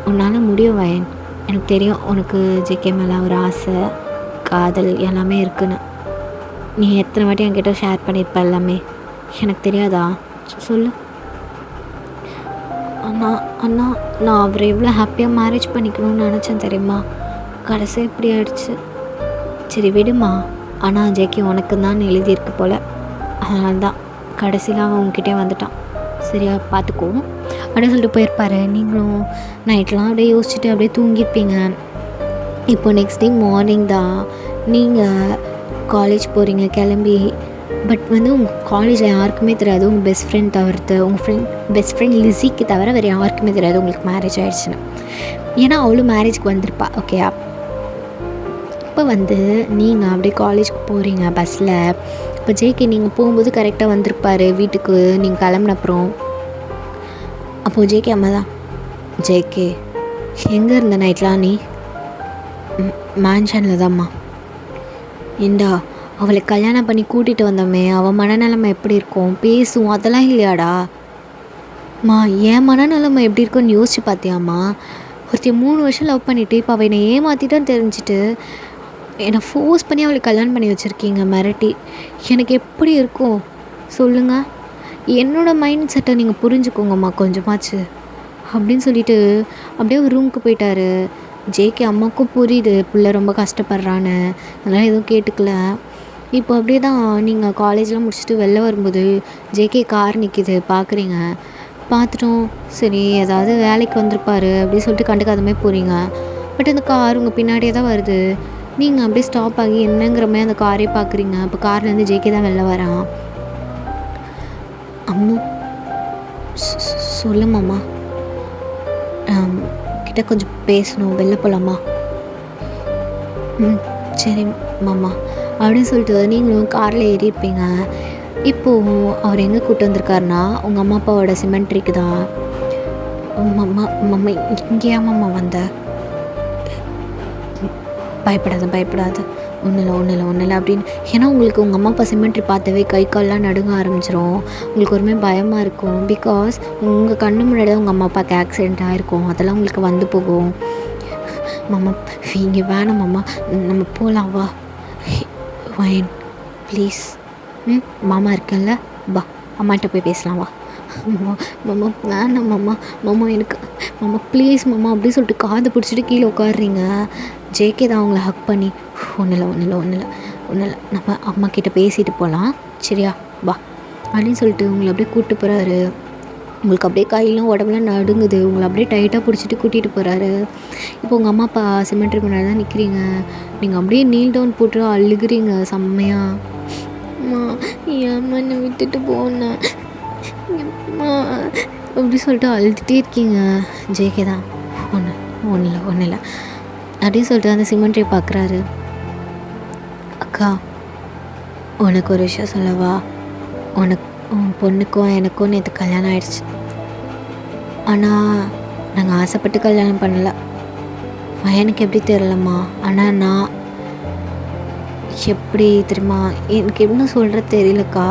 உன்னால் முடியும் வயன், எனக்கு தெரியும் உனக்கு ஜேகே மேலே ஒரு ஆசை, காதல் எல்லாமே இருக்குன்னு. நீ எத்தனை வாட்டி என்கிட்ட ஷேர் பண்ணியிருப்ப எல்லாமே, எனக்கு தெரியாதா? சொல்லு. அண்ணா நான் அவரை எவ்வளோ ஹாப்பியாக மேரேஜ் பண்ணிக்கணும்னு நினச்சேன் தெரியுமா? கடைசி இப்படி ஆயிடுச்சு. சரி விடுமா. ஆனால் ஜேகே உனக்கு தான் எழுதியிருக்கு போல், அதனால தான் கடைசியில் அவன் உங்ககிட்டே வந்துட்டான். சரியா பார்த்துக்கோ அப்படின்னு சொல்லிட்டு போயிருப்பாரு. நீங்களும் நைட்லாம் அப்படியே யோசிச்சுட்டு அப்படியே தூங்கியிருப்பீங்க. இப்போ நெக்ஸ்ட் டே மார்னிங் தான் நீங்கள் காலேஜ் போகிறீங்க கிளம்பி. பட் உங்கள் காலேஜில் யாருக்குமே தெரியாது, உங்கள் பெஸ்ட் ஃப்ரெண்ட் தவிர்த்து, உங்கள் பெஸ்ட் ஃப்ரெண்ட் லிஸிக்கு தவிர வேறு யாருக்குமே தெரியாது உங்களுக்கு மேரேஜ் ஆகிடுச்சுன்னு. ஏன்னா அவளும் மேரேஜ்க்கு வந்திருப்பா. ஓகேயா? இப்போ நீங்கள் அப்படியே காலேஜுக்கு போகிறீங்க பஸ்ஸில். இப்போ ஜேகே நீங்கள் போகும்போது கரெக்டாக வந்திருப்பார் வீட்டுக்கு, நீங்கள் கிளம்புன அப்புறம். அப்போது ஜேகே அம்மா தான், ஜேகே எங்கே இருந்த நைட்லாம் நீ? மேன்ஷனில் தான்ம்மா. ஏண்டா அவளை கல்யாணம் பண்ணி கூட்டிகிட்டு வந்தோமே, அவள் மனநிலைமை எப்படி இருக்கும், பேசுவோம், அதெல்லாம் இல்லையாடா? என் மனநிலைமை எப்படி இருக்குன்னு யோசிச்சு பார்த்தியாம்மா? ஒருத்தைய 3 வருஷம் லவ் பண்ணிவிட்டு இப்போ அவள் என்னை ஏமாற்றிட்டான்னு தெரிஞ்சுட்டு என்னை ஃபோர்ஸ் பண்ணி அவளுக்கு கல்யாணம் பண்ணி வச்சுருக்கீங்க மிரட்டி. எனக்கு எப்படி இருக்கும் சொல்லுங்கள்? என்னோடய மைண்ட் செட்டை நீங்கள் புரிஞ்சுக்கோங்கம்மா கொஞ்சமாச்சு அப்படின்னு சொல்லிட்டு அப்படியே ஒரு ரூமுக்கு போயிட்டாரு. ஜேகே அம்மாவுக்கும் புரியுது பிள்ளை ரொம்ப கஷ்டப்படுறான்னு, அதெல்லாம் எதுவும் கேட்டுக்கல. இப்போ அப்படியே தான் நீங்கள் காலேஜ்லாம் முடிச்சுட்டு வெளில வரும்போது ஜேகே கார் நிற்கிது பார்க்குறீங்க. பார்த்துட்டோம், சரி ஏதாவது வேலைக்கு வந்திருப்பாரு அப்படின்னு சொல்லிட்டு கண்டுக்காத மாதிரி போகிறீங்க. பட் அந்த கார் உங்கள் பின்னாடியே தான் வருது. நீங்கள் அப்படியே ஸ்டாப் ஆகி என்னங்கிற மாதிரி அந்த காரே பார்க்குறீங்க. அப்போ கார்லேருந்து ஜேகே தான் வெளில வரான். அம்மா சொல்லுமாம்மா, கிட்ட கொஞ்சம் பேசணும், வெளில போகலாமா? சரி மாமா அப்படின்னு சொல்லிட்டு நீங்களும் காரில் ஏறியிருப்பீங்க. இப்போது அவர் எங்கே கூப்பிட்டு வந்திருக்காருனா உங்கள் அம்மா அப்பாவோட சிமெண்ட்ரிக்கு தான். மம்மா இங்கேயா மாமா வந்த? பயப்படாத ஒன்றும் இல்லை அப்படின்னு. ஏன்னா உங்களுக்கு உங்கள் அம்மா அப்பா சிமெண்ட்ரி பார்த்தவே கை கால்லாம் நடுங்க ஆரம்பிச்சிடும். உங்களுக்கு ஒருமே பயமாக இருக்கும். பிகாஸ் உங்கள் கண்ணு முன்னாடி தான் உங்கள் அம்மா அப்பாவுக்கு ஆக்சிடெண்ட் ஆகிருக்கும், அதெல்லாம் உங்களுக்கு வந்து போகும். மாமா இங்கே வேணாம் மாமா, நம்ம போகலாம் வா. வயன் ப்ளீஸ். மாமா இருக்கேன்ல, வா அம்மாட்ட போய் பேசலாம் வா. மாமா வேணாம் மாமா எனக்கு மாமா ப்ளீஸ் மாமா அப்படின்னு சொல்லிட்டு காதை பிடிச்சிட்டு கீழே உட்காடுறீங்க. ஜேகே தான் அவங்கள ஹக் பண்ணி ஒன்றும் இல்லை நம்ம அம்மா கிட்டே பேசிட்டு போகலாம் சரியா வா அப்படின்னு சொல்லிட்டு உங்களை அப்படியே கூப்பிட்டு போகிறாரு. உங்களுக்கு அப்படியே கையெல்லாம் உடம்புலாம் நடுங்குது. உங்களை அப்படியே டைட்டாக பிடிச்சிட்டு கூட்டிகிட்டு போகிறாரு. இப்போ உங்கள் அம்மா அப்பா சிமெண்ட்ரி முன்னாடி தான் நிற்கிறீங்க. நீங்கள் அப்படியே நீல் டவுன் போட்டு அழுகுறீங்க செம்மையாக. அம்மா ஏம்மா என்னை விட்டுட்டு போனேன் அப்படி சொல்லிட்டு அழுதுகிட்டே இருக்கீங்க. ஜேகே தான் ஒன்றும் இல்லை அப்படின்னு சொல்லிட்டு அந்த சிமெண்ட்ரி பார்க்குறாரு. அக்கா உனக்கு ஒரு விஷயம் சொல்லவா? உன் பொண்ணுக்கும் எனக்கும் நேற்று கல்யாணம் ஆயிடுச்சு. ஆனால் நாங்கள் ஆசைப்பட்டு கல்யாணம் பண்ணலை. எனக்கு எப்படி தெரியலம்மா, ஆனால் நான் எப்படி தெரியுமா, எனக்கு என்ன சொல்கிறது தெரியலக்கா.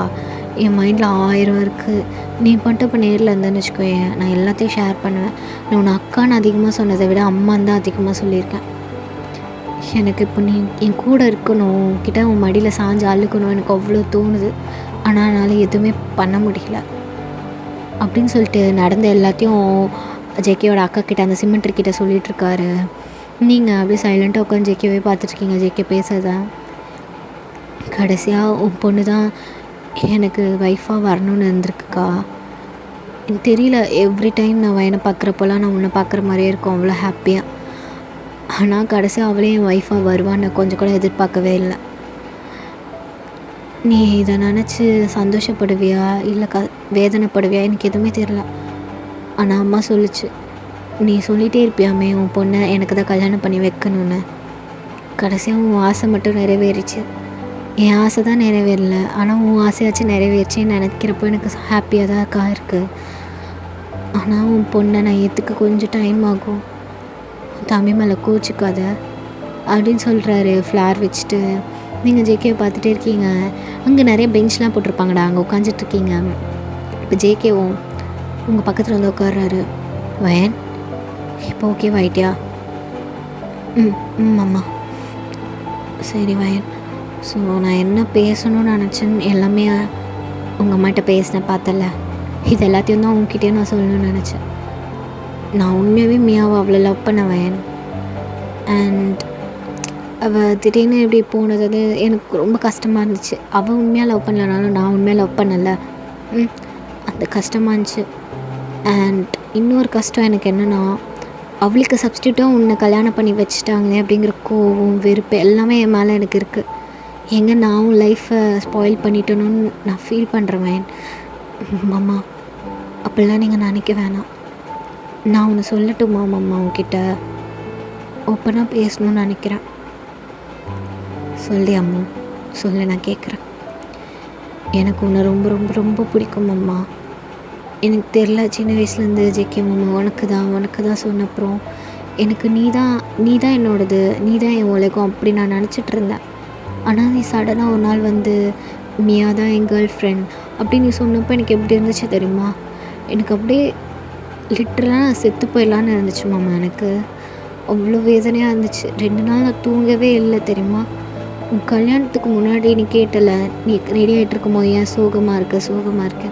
என் மைண்டில் 1000 இருக்குது. நீ மட்டும் இப்போ நேரில் இருந்தேன்னு வச்சுக்கோயேன், நான் எல்லாத்தையும் ஷேர் பண்ணுவேன். நான் உன்னை அக்கான்னு அதிகமாக சொன்னதை விட அம்மான்னு தான் அதிகமாக சொல்லியிருக்கேன். எனக்கு இப்போ நீ என் கூட இருக்கணும், உன்கிட்ட உன் மடியில் சாஞ்சு அழுக்கணும் எனக்கு அவ்வளோ தோணுது. ஆனால் என்னால் எதுவுமே பண்ண முடியல அப்படின்னு சொல்லிட்டு நடந்த எல்லாத்தையும் ஜேகேயோட அக்கா கிட்ட அந்த சிமெண்ட்ரி கிட்ட சொல்லிகிட்ருக்காரு. நீங்கள் அப்படியே சைலண்ட்டாக உட்காந்து ஜேகேவே பார்த்துட்ருக்கீங்க. ஜேகே பேசுறதா கடைசியாக உன் பொண்ணு தான் எனக்கு ஒய்ஃபாக வரணும்னு இருந்திருக்குக்கா. எனக்கு தெரியல, எவ்ரி டைம் நான் வயனை பார்க்குறப்போலாம் நான் உன்னை பார்க்குற மாதிரியே இருக்கும் அவ்வளோ ஹாப்பியாக. ஆனால் கடைசியாக அவளே என் ஒய்ஃபாக வருவான்னு கொஞ்சம் கூட எதிர்பார்க்கவே இல்லை. நீ இதை நினச்சி சந்தோஷப்படுவியா இல்லை வேதனைப்படுவியா எனக்கு எதுவுமே தெரியல. ஆனால் அம்மா சொல்லிச்சு, நீ சொல்லிகிட்டே இருப்பியாமே உன் பொண்ணை எனக்கு தான் கல்யாணம் பண்ணி வைக்கணுன்னு. கடைசியாக உன் ஆசை மட்டும் நிறைவேறிச்சு. என் ஆசை தான் நிறைவேறல, ஆனால் உன் ஆசையாச்சும் நிறைவேறிச்சின்னு நினைக்கிறப்போ எனக்கு ஹாப்பியாக தான் இருக்குது. ஆனால் உன் பொண்ணை நான் ஏற்றுக்க கொஞ்சம் டைம் ஆகும், தம்பி மேலே கோச்சிக்காத அப்படின்னு சொல்கிறாரு ஃப்ளார் வச்சுட்டு. நீங்கள் ஜேகேவை பார்த்துட்டே இருக்கீங்க. அங்கே நிறைய பெஞ்ச்லாம் போட்டிருப்பாங்கடா, அங்கே உட்காந்துட்ருக்கீங்க. இப்போ ஜேகேவும் உங்கள் பக்கத்தில் வந்து உட்கார்றாரு. வயன் இப்போ ஓகேவாயிட்டியா? அம்மா சரி வயன். ஸோ நான் என்ன பேசணும்னு நினச்சேன்னு எல்லாமே உங்கள் அம்மாட்ட பேசினேன் பார்த்தல, இது எல்லாத்தையும் தான் உங்ககிட்டயே நான் சொல்லணும்னு நினச்சேன். நான் உண்மையாகவே மியாவை அவ்வளோ லவ் பண்ண வயன். அண்ட் அவள் திடீர்னு எப்படி போனது அது எனக்கு ரொம்ப கஷ்டமாக இருந்துச்சு. அவள் உண்மையாக லவ் பண்ணலனாலும் நான் உண்மையாக லவ் பண்ணலை, அந்த கஷ்டமாக இருந்துச்சு. அண்ட் இன்னொரு கஷ்டம் எனக்கு என்னென்னா, அவளுக்கு சப்ஸ்டியூட்டாக உன்னை கல்யாணம் பண்ணி வச்சுட்டாங்களே அப்படிங்கிற கோவம் வெறுப்பு எல்லாமே என் மேலே எனக்கு இருக்குது. எங்கே நான் லைஃப்பை ஸ்பாயில் பண்ணிட்டணும்னு நான் ஃபீல் பண்ணுறேன். மாமா அப்படிலாம் நீங்கள் நினைக்க வேணாம். நான் ஒன்று சொல்லட்டுமா மாமா, உங்ககிட்ட ஓப்பனாக பேசணும்னு நினைக்கிறேன். சொல்லி அம்மா சொல்லு, நான் கேட்குறேன். எனக்கு உன்னை ரொம்ப ரொம்ப ரொம்ப பிடிக்கும் அம்மா. எனக்கு தெரில, சின்ன வயசுலேருந்து ஜேகே மாமா உனக்கு தான் சொன்னப்புறம் எனக்கு நீ தான் என்னோடது, நீ தான் என் உலகம் அப்படி நான் நினச்சிட்டு இருந்தேன். ஆனால் நீ சடனாக ஒரு நாள் வந்து மியா தான் என் கேர்ள் ஃப்ரெண்ட் அப்படின்னு நீ சொன்னப்போ எனக்கு எப்படி இருந்துச்சு தெரியுமா? எனக்கு அப்படியே லிட்டரலாக நான் செத்து போயிடலான்னு இருந்துச்சு மாமா. எனக்கு அவ்வளோ வேதனையாக இருந்துச்சு. 2 நாள் நான் தூங்கவே இல்லை தெரியுமா? உன் கல்யாணத்துக்கு முன்னாடி நீ கேட்டலை, நீ ரெடி ஆகிட்டு இருக்கும்போது ஏன் சோகமாக இருக்க.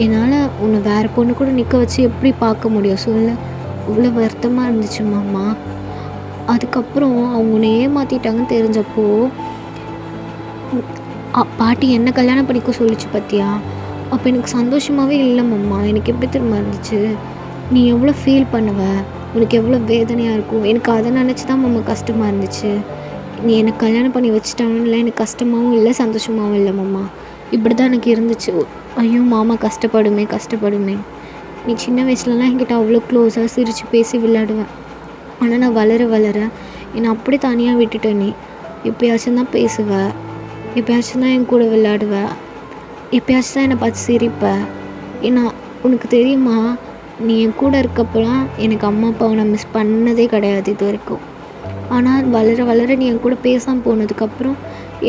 என்னால் உன்னை வேறு பொண்ணு கூட நிற்க வச்சு எப்படி பார்க்க முடியும் சொல்லு? அவ்வளோ வருத்தமாக இருந்துச்சு மாமா. அதுக்கப்புறம் அவங்க உன்னை ஏமாற்றிட்டாங்கன்னு தெரிஞ்சப்போ பாட்டி என்ன கல்யாணம் பண்ணிக்க சொல்லிச்சு பார்த்தியா? அப்போ எனக்கு சந்தோஷமாகவே இல்லை மாமா. எனக்கு எப்படி திரும்ப இருந்துச்சு? நீ எவ்வளோ ஃபீல் பண்ணுவ, உனக்கு எவ்வளோ வேதனையாக இருக்கும். எனக்கு அதை நினச்சி தான் மாமா கஷ்டமாக இருந்துச்சு. நீ எனக்கு கல்யாணம் பண்ணி வச்சுட்டாங்கன்னு எனக்கு கஷ்டமாகவும் இல்லை சந்தோஷமாகவும் இல்லை மாமா. இப்படி தான் எனக்கு இருந்துச்சு. ஐயோ மாமா கஷ்டப்படுமே. நீ சின்ன வயசுலலாம் என்கிட்ட அவ்வளோ க்ளோஸாக சிரித்து பேசி விளையாடுவேன். ஆனால் நான் வளர என்னை அப்படி தனியாக விட்டுட்டேன். நீ எப்போயாச்சும் தான் பேசுவ, எப்போயாச்சும் தான் என் கூட விளையாடுவ, எப்போயாச்சும் தான் என்னை பார்த்து சிரிப்ப. ஏன்னா உனக்கு தெரியுமா, நீ என் கூட இருக்கப்போலாம் எனக்கு அம்மா அப்பாவை நான் மிஸ் பண்ணதே கிடையாது இது வரைக்கும். ஆனால் வளர நீ என் கூட பேசாமல் போனதுக்கப்புறம்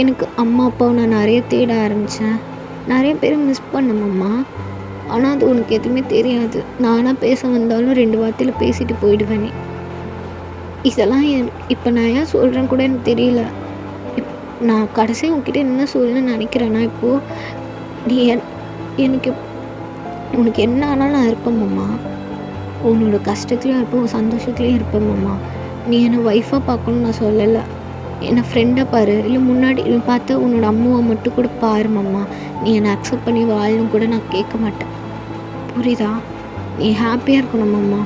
எனக்கு அம்மா அப்பாவை நான் நிறைய தேட ஆரம்பித்தேன். நிறைய பேரை மிஸ் பண்ணேம்மா. ஆனால் அது உனக்கு எதுவுமே தெரியாது. நானாக பேச வந்தாலும் 2 வார்த்தையில் பேசிட்டு போயிடுவேன். நீ இதெல்லாம் இப்போ நான் ஏன் சொல்கிறேன்னு கூட எனக்கு தெரியல. நான் கடைசியாக உன்கிட்ட என்ன சொல்லணும்னு நினைக்கிறேன்னா, இப்போது நீ எனக்கு உனக்கு என்ன ஆனாலும் நான் இருப்பேம்மா. உன்னோட கஷ்டத்துலேயும் இருப்பேன், உன் சந்தோஷத்துலேயும் இருப்பேம்மா. நீ என்னை ஒய்ஃபாக பார்க்கணுன்னு நான் சொல்லலை, என்னை ஃப்ரெண்டாக பாரு. இல்லை முன்னாடி நீ பார்த்த உன்னோட அம்மாவை மட்டும் கூட பாருமாம்மா. நீ என்னை அக்செப்ட் பண்ணி வாழணும் கூட நான் கேட்க மாட்டேன், புரியுதா? நீ ஹாப்பியாக இருக்கணுமாம்மா.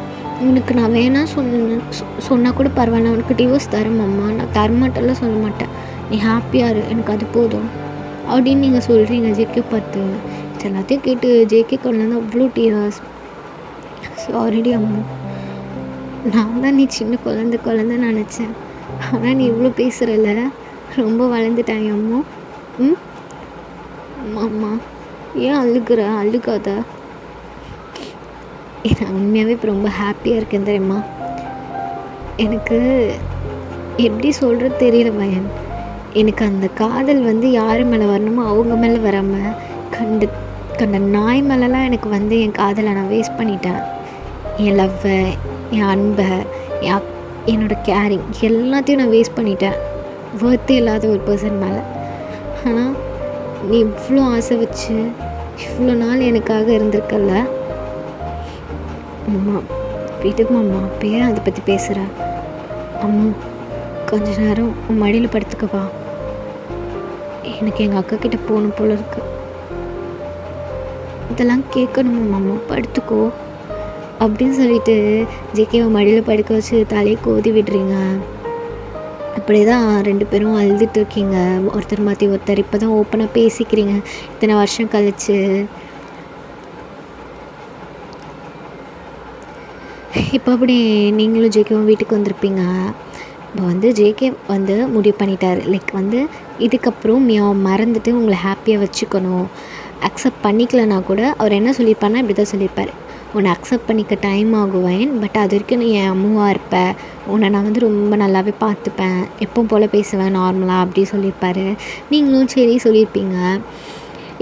உனக்கு நான் வேணாம் சொன்னால் கூட பரவாயில்ல, உனக்கு டிவோர்ஸ் தரமாம்மா. நான் தரமாட்டேன்லாம் சொல்ல மாட்டேன். நீ ஹாப்பியாக இரு, எனக்கு அது போதும் அப்படின்னு நீங்கள் சொல்கிறீங்க ஜேகே பார்த்து. இது எல்லாத்தையும் கேட்டு ஜேகே கண்ணில் அவ்வளோ டீயர்ஸ். சாரிடி அம்மா, நான் தான் நீ சின்ன குழந்தை நினச்சேன். ஆனால் நீ இவ்வளோ பேசுகிறல்ல, ரொம்ப வளர்ந்துட்டாங்க அம்மா. அம்மா ஏன் அழுகாத. நான் உண்மையாகவே இப்போ ரொம்ப ஹாப்பியாக இருக்கேன் தெரியுமா? எனக்கு எப்படி சொல்கிறது தெரியல எனக்கு அந்த காதல் வந்து யார் மேலே வரணுமோ அவங்க மேலே வராமல் கண்ட நாய் மேலெலாம் எனக்கு வந்து என் காதலை நான் வேஸ்ட் பண்ணிட்டேன். என் லவ்வை, என் அன்பை, என்னோடய கேரிங் எல்லாத்தையும் நான் வேஸ்ட் பண்ணிட்டேன் வொர்த்தே இல்லாத ஒரு பர்சன் மேலே. ஆனால் நீ இவ்வளோ ஆசை வச்சு இவ்வளோ நாள் எனக்காக இருந்திருக்கல்ல அம்மா. விடுமாம்மா, பேர் அதை பற்றி பேசுகிற அம்மா. கொஞ்ச நேரம் உன் மடியில் படுத்துக்கவா, எனக்கு எங்கள் அக்கா கிட்டே போகணும் போல இருக்கு. இதெல்லாம் கேட்கணுமாம்மா, படுத்துக்கோ அப்படின்னு சொல்லிட்டு ஜேகேவை மடியில் படுக்க வச்சு தலையை கோதி விடுறீங்க. அப்படி தான் 2 பேரும் அழுதுட்டு இருக்கீங்க, ஒருத்தர் மாற்றி ஒருத்தர். இப்போ தான் ஓப்பனாக பேசிக்கிறீங்க இத்தனை வருஷம் கழிச்சு. இப்போ அப்படி நீங்களும் ஜேகேவும் வீட்டுக்கு வந்திருப்பீங்க. இப்போ வந்து ஜேகே வந்து முடிவு பண்ணிட்டார், லைக் வந்து இதுக்கப்புறம் நீ மறந்துட்டு உங்களை ஹாப்பியாக வச்சுக்கணும். அக்செப்ட் பண்ணிக்கலனா கூட அவர் என்ன சொல்லியிருப்பார்னா இப்படி தான் சொல்லியிருப்பார், உன்னை அக்செப்ட் பண்ணிக்க டைம் ஆகுவேன், பட் அது வரைக்கும் நீ என் அம்மாவாக இருப்ப, உன்னை நான் வந்து ரொம்ப நல்லாவே பார்த்துப்பேன், எப்பவும் போல் பேசுவேன் நார்மலாக அப்படி சொல்லியிருப்பார். நீங்களும் சரி சொல்லியிருப்பீங்க.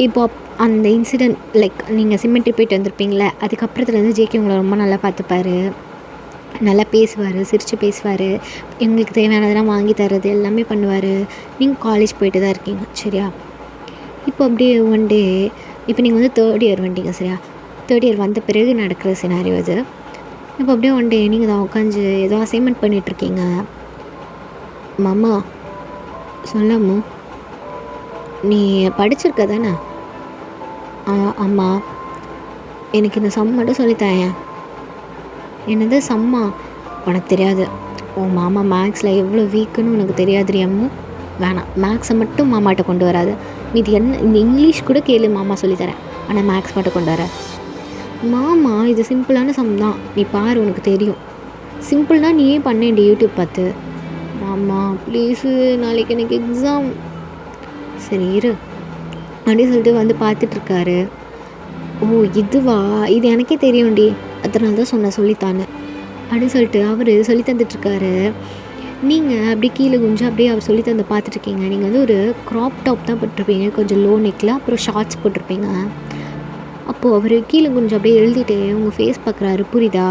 இப்போ அந்த இன்சிடெண்ட் லைக் நீங்கள் சிமெண்ட்ரி போயிட்டு வந்திருப்பீங்களே, அதுக்கப்புறத்துலேருந்து ஜேகே உங்களை ரொம்ப நல்லா பார்த்துப்பார், நல்லா பேசுவார், சிரித்து பேசுவார், எங்களுக்கு தேவையானதெல்லாம் வாங்கி தர்றது எல்லாமே பண்ணுவார். நீங்கள் காலேஜ் போயிட்டு தான் இருக்கீங்க சரியா. இப்போ அப்படியே ஒன் டே இப்போ நீங்கள் வந்து 3rd இயர் வந்துட்டீங்க சரியா. 3rd இயர் வந்த பிறகு நடக்கிற சினாரியோ இது. இப்போ அப்படியே ஒன் டே நீங்கள் தான் உட்காந்து ஏதோ அசைன்மெண்ட் பண்ணிகிட்ருக்கீங்க. மாமா சொல்லாமோ, நீ படிச்சிருக்க தானே? அம்மா எனக்கு இந்த சம் மட்டும் சொல்லித்தரேன். என்னது சம்மா? உனக்கு தெரியாது, உன் மாமா மேக்ஸில் எவ்வளோ வீக்குன்னு உனக்கு தெரியாதுரி அம்மு. வேணாம், மேக்ஸை மட்டும் மாமாட்ட கொண்டு வராது, மீதி என்ன இந்த இங்கிலீஷ் கூட கேளு, மாமா சொல்லித்தரேன், ஆனால் மேக்ஸ் மட்டும் கொண்டு வர. மாமா இது சிம்பிளான சம் தான், நீ பாரு உனக்கு தெரியும். சிம்பிள்னா நீயே பண்ணேன்டி யூடியூப் பார்த்து. மாமா ப்ளீஸு, நாளைக்கு எனக்கு எக்ஸாம். சரி இரு அப்படின்னு சொல்லிட்டு வந்து பார்த்துட்ருக்காரு. ஓ இதுவா, இது எனக்கே தெரியும்டி, அதனால தான் சொன்னேன் சொல்லித்தானே அப்படின்னு சொல்லிட்டு அவர் சொல்லி தந்துட்டுருக்காரு. நீங்கள் அப்படியே கீழே குஞ்சு அப்படியே அவர் சொல்லி தந்து பார்த்துட்ருக்கீங்க. நீங்கள் வந்து ஒரு க்ராப் டாப் தான் போட்டிருப்பீங்க, கொஞ்சம் லோ நெக்கில், அப்புறம் ஷார்ட்ஸ் போட்டிருப்பீங்க. அப்போது அவர் கீழே குஞ்சு அப்படியே எழுதிட்டு உங்கள் ஃபேஸ் பார்க்குறாரு, புரியுதா,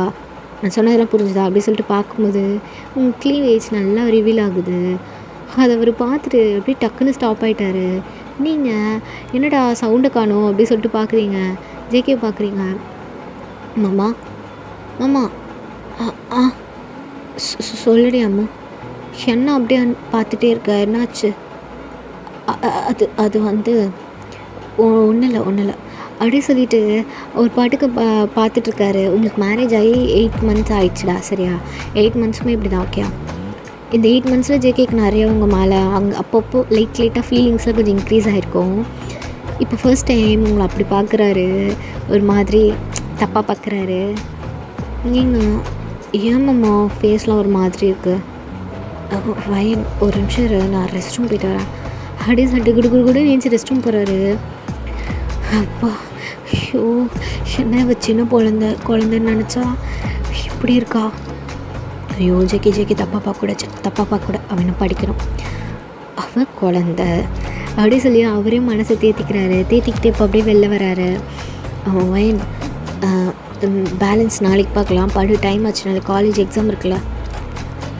நான் சொன்னதெல்லாம் புரிஞ்சுதா அப்படி சொல்லிட்டு பார்க்கும்போது உங்கள் க்ளீவேஜ் நல்லா ரிவீல் ஆகுது. அதை அவர் பார்த்துட்டு அப்படியே டக்குன்னு ஸ்டாப் ஆகிட்டாரு. நீங்கள் என்னடா சவுண்டை காணும் அப்படி சொல்லிட்டு பார்க்குறீங்க, ஜேகே பார்க்குறீங்க. மாமா மாமா சொல்லுடி அம்மா. என்ன அப்படியே பார்த்துட்டே இருக்க, என்னாச்சு? அது வந்து ஒன்றும் இல்லை அப்படியே சொல்லிவிட்டு ஒரு பாட்டுக்கு பார்த்துட்ருக்காரு. உங்களுக்கு மேரேஜ் ஆகி 8 months ஆகிடுச்சுடா சரியா. 8 monthsமே இப்படி தான் ஓகே. இந்த 8 monthஸில் ஜேகேக்கு நிறைய உங்க மேலே அப்பப்போ லைட்டாக ஃபீலிங்ஸ்லாம் கொஞ்சம் இன்க்ரீஸ் ஆகிருக்கும். இப்போ ஃபர்ஸ்ட் டைம் உங்களை அப்படி பார்க்குறாரு, ஒரு மாதிரி தப்பாக பார்க்குறாரு. நீங்கள் ஏமாம்மா ஃபேஸ்லாம் ஒரு மாதிரி இருக்குது, வயன் ஒரு நிமிஷம் இரு, நான் ரெஸ்ட் ரூம் போய்ட்டு வரேன் அப்படின்னு சொல்லிட்டு குடு ஏஞ்சி ரெஸ்ட் ரூம் போகிறாரு. அப்பா ஐயோ, என்ன வச்சு சின்ன குழந்தைன்னு நினச்சா இப்படி இருக்கா. ஐயோ ஜேகே தப்பாக பார்க்கக்கூட, அவனை படிக்கணும், அவன் குழந்த அப்படி சொல்லி அவரே மனசை தேத்திக்கிட்டே இப்போ அப்படியே வெளில வராரு. அவன் வயன் பேலன்ஸ் நாளைக்கு பார்க்கலாம், டைம் ஆச்சு, நாளைக்கு காலேஜ் எக்ஸாம் இருக்குல்ல.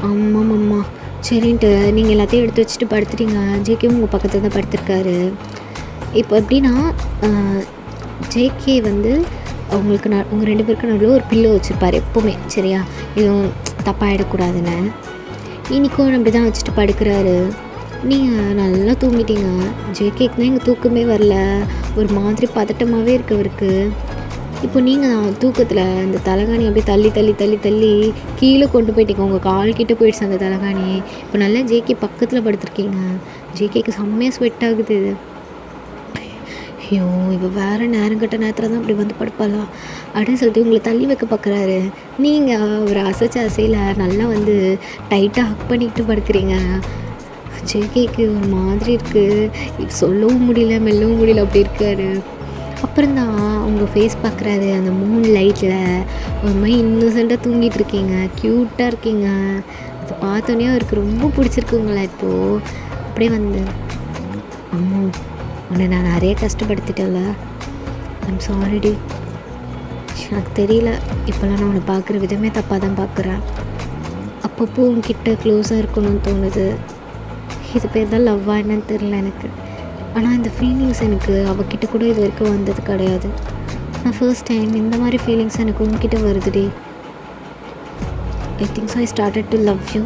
ஆமாம்மா சரின்ட்டு நீங்கள் எல்லாத்தையும் எடுத்து வச்சுட்டு படுத்துட்டீங்க. ஜேகேவும் உங்கள் பக்கத்தில் தான் படுத்திருக்காரு. இப்போ எப்படின்னா ஜேகே வந்து அவங்களுக்கு உங்கள் 2 பேருக்கு நடுவில் ஒரு பில்லோ வச்சுருப்பார் எப்போவுமே சரியா, எதுவும் தப்பாகிடக்கூடாதுன்னு. இன்றைக்கும் அப்படி தான் வச்சுட்டு படுக்கிறாரு. நீங்கள் நல்லா தூங்கிட்டீங்க. ஜேகேக்கு தான் எங்கள் தூக்கமே வரல, ஒரு மாதிரி பதட்டமாகவே இருக்கு அவருக்கு. இப்போ நீங்கள் தூக்கத்தில் இந்த தலகாணி அப்படியே தள்ளி கீழே கொண்டு போயிட்டீங்க, உங்கள் கால் கிட்டே போயிடுச்சு அந்த தலகாணி. இப்போ நல்லா ஜேகே பக்கத்தில் படுத்துருக்கீங்க. ஜேகேக்கு செம்மையாக ஸ்வெட் ஆகுது. ஐயோ இப்போ வேறு நேரங்கட்ட நேரத்தில் தான் அப்படி வந்து படுப்பாளா அப்படின்னு சொல்லிட்டு உங்களை தள்ளி வைக்க பார்க்குறாரு. நீங்கள் ஒரு அசையில் நல்லா வந்து டைட்டாக ஹக் பண்ணிக்கிட்டு படுக்கிறீங்க. ஜேகேக்கு ஒரு மாதிரி இருக்குது, சொல்லவும் முடியல மெல்லவும் முடியல அப்படி இருக்காரு. அப்புறம்தான் உங்கள் ஃபேஸ் பார்க்குறாரு, அந்த மூன் லைட்டில் ஒரு மாதிரி இன்னசென்ட்டாக தூங்கிட்டு இருக்கீங்க, க்யூட்டாக இருக்கீங்க. அதை பார்த்தோன்னே அவருக்கு ரொம்ப பிடிச்சிருக்குங்களா. இப்போது அப்படியே வந்து அம்மா உன்னை நான் நிறைய கஷ்டப்படுத்திட்டேன்ல, ஐம் சாரி டி. எனக்கு தெரியல, இப்போல்லாம் நான் உன்னை பார்க்குற விதமே தப்பாக தான் பார்க்குறேன். அப்பப்போ உன்கிட்ட க்ளோஸாக இருக்கணும்னு தோணுது. இது பேர் தான் லவ்வா என்னன்னு தெரியல எனக்கு. ஆனால் இந்த ஃபீலிங்ஸ் எனக்கு அவகிட்ட கூட இது வரைக்கும் வந்தது கிடையாது. நான் ஃபர்ஸ்ட் டைம் இந்த மாதிரி ஃபீலிங்ஸ் எனக்கு உங்ககிட்ட வருதுடி. I think so I started to love you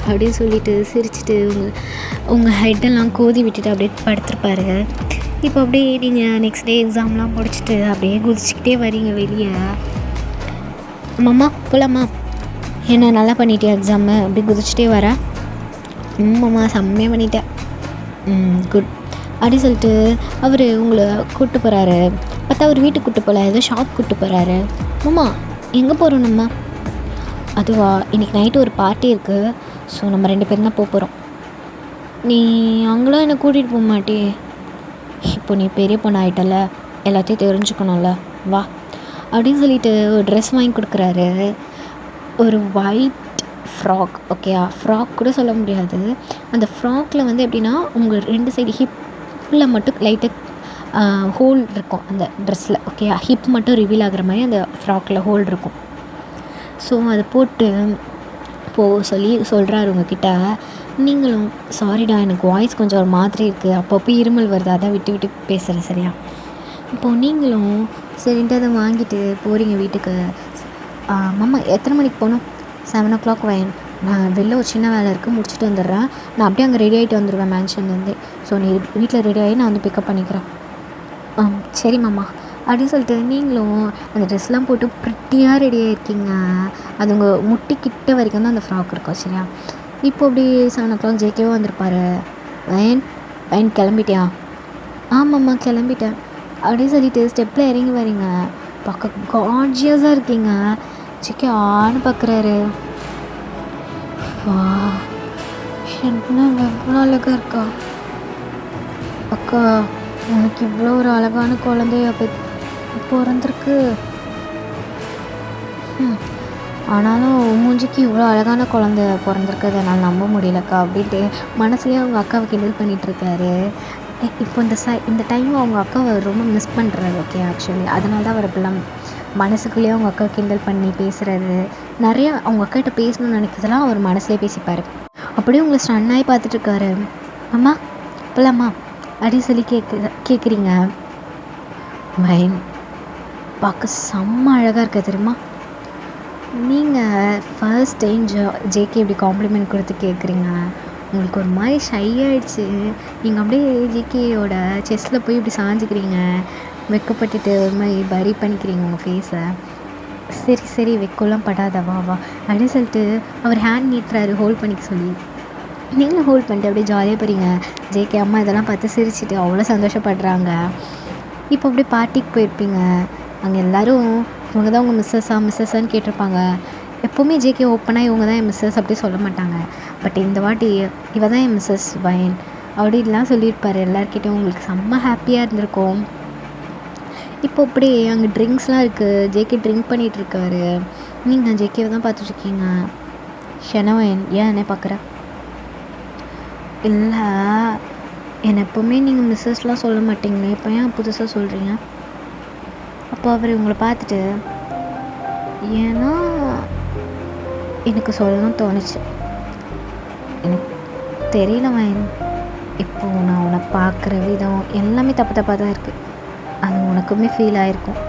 அப்படின்னு சொல்லிட்டு சிரிச்சுட்டு உங்கள் ஹெட்டெல்லாம் கோதி விட்டுட்டு அப்படியே படுத்துருப்பாரு. இப்போ அப்படியே நீங்கள் நெக்ஸ்ட் டே எக்ஸாம்லாம் முடிச்சுட்டு அப்படியே குதிச்சுக்கிட்டே வரீங்க வெளியே. அம்மா போகலாம்மா, என்ன நல்லா பண்ணிட்டியா எக்ஸாமு அப்படி குதிச்சுட்டே வர? அம்மா செம்மையாக பண்ணிட்டேன். குட் அப்படி சொல்லிட்டு அவர் உங்களை கூப்பிட்டு போகிறாரு. பார்த்தா அவர் வீட்டுக்கு கூப்பிட்டு போகல, ஏதோ ஷாப் கூப்பிட்டு போகிறாரு. அம்மா எங்கே போகிறோம் நம்ம? அதுவா, இன்றைக்கி நைட்டு ஒரு பார்ட்டி இருக்குது. ஸோ நம்ம 2 பேரும் தான் போகிறோம். நீ அங்கெல்லாம் என்னை கூட்டிகிட்டு போக மாட்டே? இப்போ நீ பெரிய பொண்ணு ஆகிட்டல, எல்லாத்தையும் தெரிஞ்சுக்கணும்ல, வா அப்படின்னு சொல்லிட்டு ஒரு ட்ரெஸ் வாங்கி கொடுக்குறாரு. ஒரு ஒயிட் ஃப்ராக். ஓகேயா, ஃப்ராக் கூட சொல்ல முடியாது. அந்த ஃப்ராக்கில் வந்து எப்படின்னா உங்கள் 2 சைடு ஹிப்பில் மட்டும் லைட்டாக ஹோல் இருக்கும் அந்த ட்ரெஸ்ஸில். ஓகேயா, ஹிப் மட்டும் ரிவீல் ஆகிற மாதிரி அந்த ஃப்ராக்கில் ஹோல் இருக்கும். ஸோ அதை போட்டு சொல்கிறாரு உங்ககிட்ட. நீங்களும் சாரிடா, எனக்கு வாய்ஸ் கொஞ்சம் ஒரு மாதிரி இருக்குது, அப்பப்போ இருமல் வருது, அதான் விட்டு விட்டு பேசுகிறேன் சரியா. இப்போது நீங்களும் சரின்ட்டு அதை வாங்கிட்டு போகிறீங்க வீட்டுக்கு. மாமா எத்தனை மணிக்கு போகணும்? 7 o'clock வைன். நான் வெளில ஒரு சின்ன வேலை இருக்குது, முடிச்சுட்டு வந்துடுறேன். நான் அப்படியே அங்கே ரெடி ஆகிட்டு வந்துடுவேன் மேன்ஷன்லேருந்து. ஸோ நீ வீட்டில் ரெடி ஆகி நான் வந்து பிக்கப் பண்ணிக்கிறேன். சரி மாமா அப்படின்னு சொல்லிட்டு நீங்களும் அந்த ட்ரெஸ்லாம் போட்டு ப்ரிட்டியாக ரெடியாக இருக்கீங்க. அது உங்கள் முட்டிக்கிட்ட வரைக்கும் தான் அந்த ஃப்ராக் இருக்கும் சரியா. இப்போ அப்படி 7 o'clock ஜேகேவும் வந்திருப்பாரு. வயன் கிளம்பிட்டியா? ஆமாம்மா கிளம்பிட்டேன் அப்படின்னு சொல்லிட்டு ஸ்டெப்பில் இறங்கி வரீங்க. பார்க்க கார்ஜியஸாக இருக்கீங்க. ஜேகே ஆன்னு பார்க்குறாரு. வா என்ன எவ்வளோ அழகாக இருக்கா அக்கா, உனக்கு இவ்வளோ ஒரு அழகான குழந்தைய பிறந்திருக்கு. ஆனாலும் மூஞ்சிக்கு இவ்வளோ அழகான குழந்தை பிறந்திருக்குது என்னால் நம்ப முடியலக்கா அப்படின்ட்டு மனசுலேயே அவங்க அக்காவை கிண்டல் பண்ணிகிட்ருக்காரு. இப்போ இந்த டைம் அவங்க அக்காவை ரொம்ப மிஸ் பண்ணுறாரு. ஓகே, ஆக்சுவலி அதனால தான் அவர் இப்படிலாம் மனசுக்குள்ளேயே அவங்க அக்கா கிண்டல் பண்ணி பேசுகிறது. நிறையா அவங்க அக்காகிட்ட பேசணும்னு நினைக்கிறதெல்லாம் அவர் மனசுலேயே பேசிப்பார். அப்படியே உங்களை ஸ்டன்னாகி பார்த்துட்ருக்காரு. அம்மா இப்போலாம்மா அப்படின்னு சொல்லி கேட்குறீங்க. மைன் பார்க்க செம்ம அழகாக இருக்க தெரியுமா? நீங்கள் ஃபர்ஸ்ட் டைம் ஜேகே இப்படி காம்ப்ளிமெண்ட் கொடுத்து கேட்குறீங்க. உங்களுக்கு ஒரு மாதிரி ஷை ஆகிடுச்சு. நீங்கள் அப்படியே ஜேகேயோட செஸ்ட்டில் போய் இப்படி சாஞ்சிக்கிறீங்க. வெக்கப்பட்டுட்டு ஒரு மாதிரி பரி பண்ணிக்கிறீங்க உங்கள் ஃபேஸை. சரி சரி வெக்கெல்லாம் படாத, வா வா அப்படின்னு சொல்லிட்டு அவர் ஹேண்ட் நீட்டுறாரு ஹோல்ட் பண்ணிக்க சொல்லி. நீங்களும் ஹோல்ட் பண்ணிட்டு அப்படியே ஜாலியாக போகிறீங்க. ஜேகே அம்மா இதெல்லாம் பார்த்து சிரிச்சிட்டு அவ்வளோ சந்தோஷப்படுறாங்க. இப்போ அப்படியே பார்ட்டிக்கு போயிருப்பீங்க. அங்கே எல்லோரும் இவங்க தான் உங்கள் மிஸ்ஸஸ்ஸான்னு கேட்டிருப்பாங்க. எப்போவுமே ஜேகே ஓப்பனாக இவங்க தான் என் மிஸ்ஸஸ் அப்படி சொல்ல மாட்டாங்க. பட் இந்த வாட்டி இவ தான் என் மிஸ்ஸஸ் வயன் அப்படின்லாம் சொல்லியிருப்பார் எல்லாருக்கிட்டையும். உங்களுக்கு செம்ம ஹாப்பியாக இருந்திருக்கும். இப்போ அப்படியே அங்கே ட்ரிங்க்ஸ்லாம் இருக்குது. ஜேகே ட்ரிங்க் பண்ணிகிட்ருக்காரு. நீங்கள் ஜேகேவை தான் பார்த்துட்ருக்கீங்க. ஷெனவன் ஏன் என்ன பார்க்குற? இல்லை, என்னை எப்போவுமே நீங்கள் மிஸ்ஸஸ்லாம் சொல்ல மாட்டீங்களே, இப்போ ஏன் புதுசாக சொல்கிறீங்க? அப்போ அவர் உங்களை பார்த்துட்டு, ஏன்னா எனக்கு சொல்லணும்னு தோணுச்சு. எனக்கு தெரியல வயன், இப்போது நான் உன்னை பார்க்குற விதம் எல்லாமே தப்பாக தான் இருக்குது. அது உனக்குமே ஃபீல் ஆகிருக்கும்.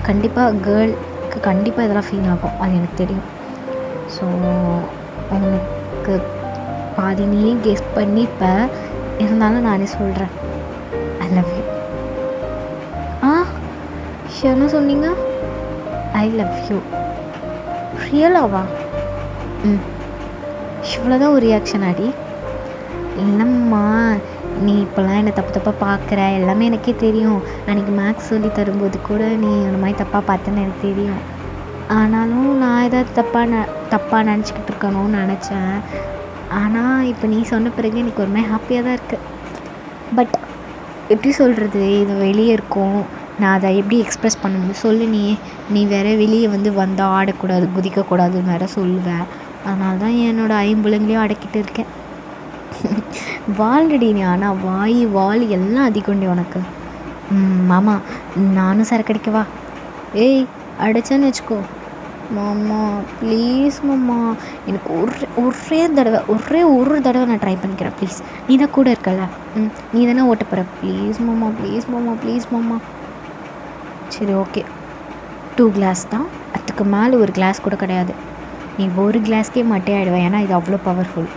கண்டிப்பாக கேர்ளுக்கு கண்டிப்பாக இதெல்லாம் ஃபீல் ஆகும், அது எனக்கு தெரியும். ஸோ உனக்கு பாதி நீயே கெஸ் பண்ணிப்ப, இருந்தாலும் நானே சொல்கிறேன், ஐ லவ் யூ. என்ன சொன்னீங்க? I love you. ரியலாவா? இவ்வளோதான் ஒரு ரியாக்ஷன் ஆடி? இல்லைம்மா, நீ இப்போல்லாம் என்னை தப்பாக பார்க்குற, எல்லாமே எனக்கே தெரியும். அன்றைக்கி மேக்ஸ் சொல்லி தரும்போது கூட நீ அந்த மாதிரி தப்பாக பார்த்தேன்னு எனக்கு தெரியும். ஆனாலும் நான் ஏதாவது தப்பாக நினச்சிக்கிட்டு இருக்கணும்னு நினச்சேன். ஆனால் இப்போ நீ சொன்ன பிறகு எனக்கு ஒரு மாதிரி ஹாப்பியாக தான் இருக்குது. பட் எப்படி சொல்கிறது, இது வெளியே இருக்கும், நான் அதை எப்படி எக்ஸ்ப்ரெஸ் பண்ண முடியும் சொல்லு? நீ வேறு வெளியே வந்தால் ஆடக்கூடாது, குதிக்கக்கூடாதுன்னு வேறு சொல்லுவேன். அதனால தான் என்னோடய ஐம்புலங்களையும் அடக்கிட்டு இருக்கேன். வால்ரெடி நீ, ஆனால் வால் எல்லாம் அதிகண்டி உனக்கு. மாமா நானும் சரக்கு அடிக்கவா? ஏய் அடிச்சேன்னு வச்சுக்கோ மாமா, ப்ளீஸ் மாமா, எனக்கு ஒரே ஒரு தடவை நான் ட்ரை பண்ணிக்கிறேன் ப்ளீஸ். நீ தான் கூட இருக்கல, நீ தானே ஓட்ட போகிற. ப்ளீஸ் மாமா, ப்ளீஸ் மாமா, ப்ளீஸ் மாமா. சரி ஓகே, 2 கிளாஸ் தான், அதுக்கு மேலே ஒரு கிளாஸ் கூட கிடையாது. நீ ஒரு கிளாஸ்க்கே மட்டையாயிடுவேன், ஏன்னா இது அவ்வளோ பவர்ஃபுல்.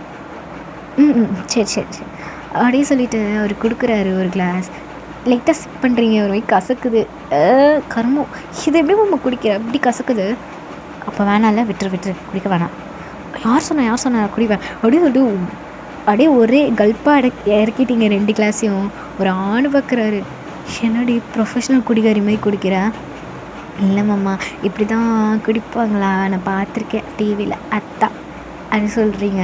சரி சரி சரி அப்படியே சொல்லிவிட்டு அவர் கொடுக்குறாரு ஒரு கிளாஸ். லைட்டாக சிப் பண்ணுறீங்க, ஒரு மாதிரி கசக்குது. கருமம், இது எப்படி மாமா குடிக்கிற, அப்படி கசக்குது. அப்போ வேணாம்ல, விட்டுரு குடிக்க வேணாம். யார் சொன்னா குடிப்பேன் அப்படியே ஒரே கல்ப்பாக இறக்கிட்டீங்க 2 கிளாஸையும். ஒரு ஆண் பார்க்குறாரு, என்னடி ப்ரொஃபஷ்னல் குடிகாரி மாதிரி குடிக்கிறேன். இல்லை மாமா, இப்படி தான் குடிப்பாங்களா, நான் பார்த்துருக்கேன் டிவியில், அதான் அது சொல்கிறீங்க.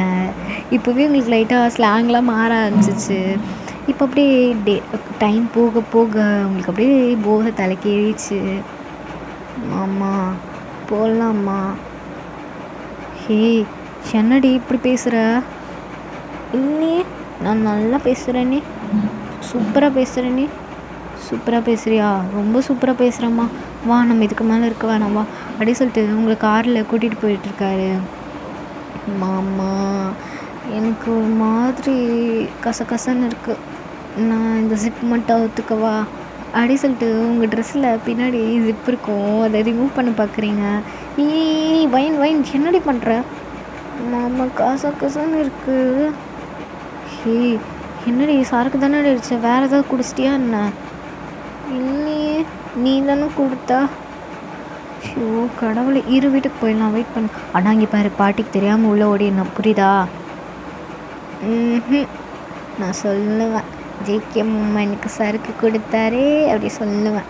இப்போவே உங்களுக்கு லைட்டாக ஸ்லாங்லாம் மாற ஆரம்பிச்சிச்சு. இப்போ அப்படியே டைம் போக போக உங்களுக்கு அப்படியே போதை தலைக்கேறிச்சு. மாமா போகலாமா? ஹே என்னடி இப்படி பேசுகிற? இல்லையே, நான் நல்லா பேசுகிறேனே, சூப்பராக பேசுகிறேனே. சூப்பராக பேசுகிறியா? ரொம்ப சூப்பராக பேசுகிறேம்மா, வா நம்ம இதுக்கு மேலே இருக்க வேணாம் வா அப்படி சொல்லிட்டு உங்களை காரில் கூட்டிகிட்டு போயிட்டுருக்காரு. மாமா எனக்கு ஒரு மாதிரி கசகசன்னு இருக்குது, நான் இந்த ஜிப் மட்டும் ஒத்துக்கவா அப்படி சொல்லிட்டு உங்கள் ட்ரெஸ்ஸில் பின்னாடி ஜிப் இருக்கும், அதை ரிமூவ் பண்ண பார்க்குறீங்க. வைன் என்னடி பண்ணுற? மாமா கசகசன்னு இருக்குது. ஹே என்னடி சரக்கு தானே அடிச்ச, வேறு ஏதாவது குடிச்சிட்டியா என்ன? இல்லையே, நீ தானே கொடுத்தா. ஷோ கடவுளை, வீட்டுக்கு போயிடலாம், வெயிட் பண்ணு. ஆனால் இங்கே பாரு, பாட்டிக்கு தெரியாமல் உள்ளே ஓடி என்ன, புரியுதா? நான் சொல்லுவேன், ஜேகே மாமா எனக்கு சரக்கு கொடுத்தாரே அப்படி சொல்லுவேன்.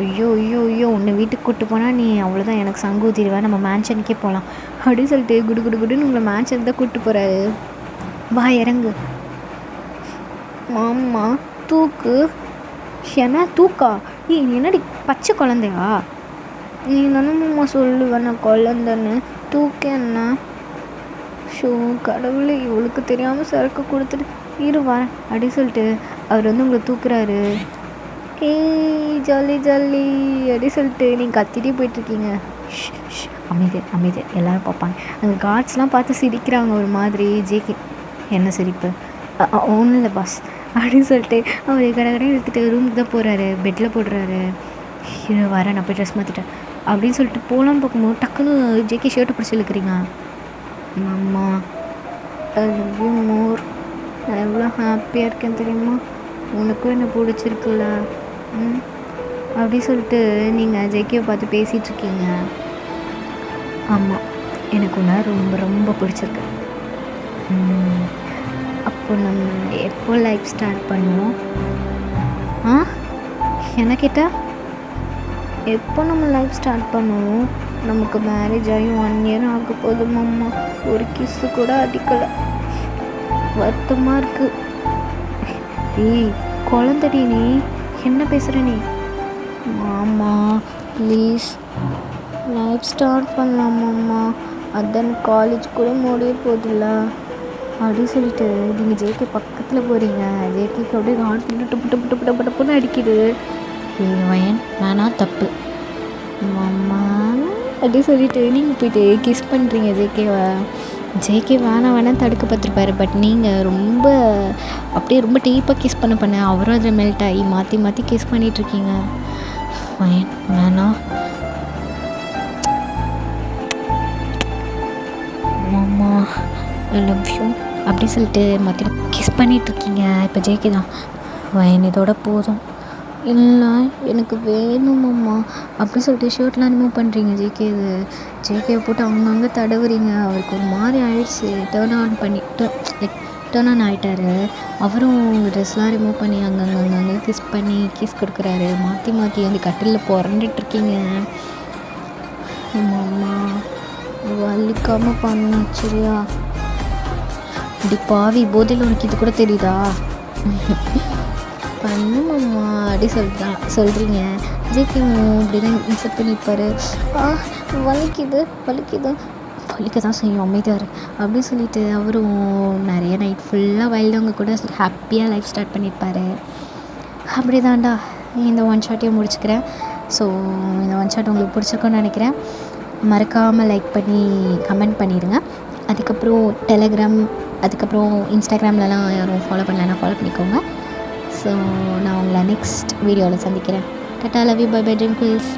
ஐயோ உன்னை வீட்டுக்கு கூப்பிட்டு போனால் நீ அவ்வளோதான், எனக்கு சங்கு ஊற்றிடுவேன், நம்ம மேன்ஷனுக்கே போகலாம் அப்படின்னு சொல்லிட்டு குடுன்னு உங்களை மேன்ஷன் தான் கூப்பிட்டு போகிறாரு. வா இறங்கு. மாமா தூக்கு. ஏன்னா தூக்கா? என்னடி பச்சை குழந்தையா? நீ தானே மாமா சொல்லுவேன் நான் குழந்தைன்னு, தூக்க என்ன? ஷோ கடவுளே, இவளுக்கு தெரியாமல் சரக்கு கொடுத்துட்டு வரேன் அப்படி சொல்லிட்டு அவர் உங்களை தூக்குறாரு. ஜாலி அப்படி சொல்லிட்டு நீங்கள் கத்திட்டே போயிட்டுருக்கீங்க. அமைதி எல்லோரும் பார்ப்பாங்க. அந்த கார்ட்ஸ்லாம் பார்த்து சிரிக்கிறாங்க ஒரு மாதிரி. ஜேகே என்ன சிரிப்பு? ஒன்றும் இல்லை பாஸ் அப்படின்னு சொல்லிட்டு அவர் கடை எடுத்துகிட்டு ரூமுக்கு தான் போகிறாரு, பெட்டில் போடுறாரு. வரேன், நான் போய் ட்ரெஸ் மாற்றிட்டேன் அப்படின்னு சொல்லிட்டு போகலாம் பார்க்கும்போது டக்குன்னு ஜேகே ஷர்ட்டை பிடிச்சி இழுக்கிறீங்க. மாமா ஐ லவ் யூ மோர், நான் எவ்வளோ ஹாப்பியாக இருக்கேன் தெரியுமா, உனக்கும் என்ன பிடிச்சிருக்குல்ல அப்படி சொல்லிட்டு நீங்கள் ஜேகேவை பார்த்து பேசிகிட்ருக்கீங்க. ஆமாம், எனக்கு உன்னை ரொம்ப பிடிச்சிருக்கு. அப்போ நம்ம எப்போ லைஃப் ஸ்டார்ட் பண்ணுவோம்? என்ன கேட்டால் எப்போ நம்ம லைஃப் ஸ்டார்ட் பண்ணுவோம்? நமக்கு மேரேஜ் ஆகி 1 இயர் ஆக போதும் அம்மா, ஒரு கிஸ்ஸு கூட அடிக்கலை, வருத்தமாக இருக்குது. குழந்தடி நீ, என்ன பேசுகிற நீ? மாமா ப்ளீஸ் லைஃப் ஸ்டார்ட் பண்ணலாமாம்மா, அதான் காலேஜ் கூட முடிய போதில்ல அப்படி சொல்லிட்டு நீங்கள் ஜேகே பக்கத்தில் போகிறீங்க. ஜேகேக்கு அப்படியே ஹார்ட் டப்புன்னு அடிக்குது. வயன் வேணா தப்பு மாமா அப்படி சொல்லிட்டு நீங்கள் போயிட்டு கிஸ் பண்ணுறீங்க ஜேகேவை. ஜேகே வேணாம் தடுக்க பார்த்துருப்பாரு. பட் நீங்கள் ரொம்ப டீப்பாக கிஸ் பண்ண அவரும் அதில் மெல்ட் ஆகி மாற்றி கிஸ் பண்ணிகிட்ருக்கீங்க. ஃபைன் வேணாம் மாமா ஐ லவ் யூ அப்படி சொல்லிட்டு மாற்றி கிஸ் பண்ணிகிட்ருக்கீங்க. இப்போ ஜேகே தான், வயன் இதோட போதும், இல்லை எனக்கு வேணுமாம்மா அப்படி சொல்லிட்டு ஷர்ட்லாம் ரிமூவ் பண்ணுறீங்க. ஜேகேவை போட்டு அங்கங்கே தடவுறீங்க. அவருக்கு ஒரு மாதிரி ஆயிடுச்சு, டேர்ன் ஆன் ஆகிட்டாரு. அவரும் ட்ரெஸ்லாம் ரிமூவ் பண்ணி அங்கங்கே கிஸ் கொடுக்குறாரு. மாற்றி அந்த கட்டிலில் புரண்டுட்ருக்கீங்க. மாமா வலிக்காமல் பண்ண சரியா? இப்படி பாவி, போதையில் உனக்கு இது கூட தெரியுதா? பண்ணுமாம்மா அப்படி சொல்கிறீங்க. ஜேகேவும் இப்படி தான் இன்செப்ட் பண்ணியிருப்பார். வலிக்க தான் செய்யும், அமைதியார் அப்படி சொல்லிட்டு அவரும் நிறைய நைட் ஃபுல்லாக வைல்டவங்க கூட ஹாப்பியாக லைஃப் ஸ்டார்ட் பண்ணியிருப்பார். அப்படி தான்டா இந்த ஒன் ஷாட்டையும் முடிச்சுக்கிறேன். ஸோ இந்த ஒன் ஷாட் உங்களுக்கு பிடிச்சிருக்குன்னு நினைக்கிறேன். மறக்காமல் லைக் பண்ணி கமெண்ட் பண்ணிடுங்க. அதுக்கப்புறம் டெலகிராம், அதுக்கப்புறம் இன்ஸ்டாகிராம்லலாம் யாரும் ஃபாலோ பண்ணலன்னா ஃபாலோ பண்ணிக்கோங்க. ஸோ நான் உங்களை நெக்ஸ்ட் வீடியோவில் சந்திக்கிறேன். Tata, love you, bye bye, dream குயில்ஸ்.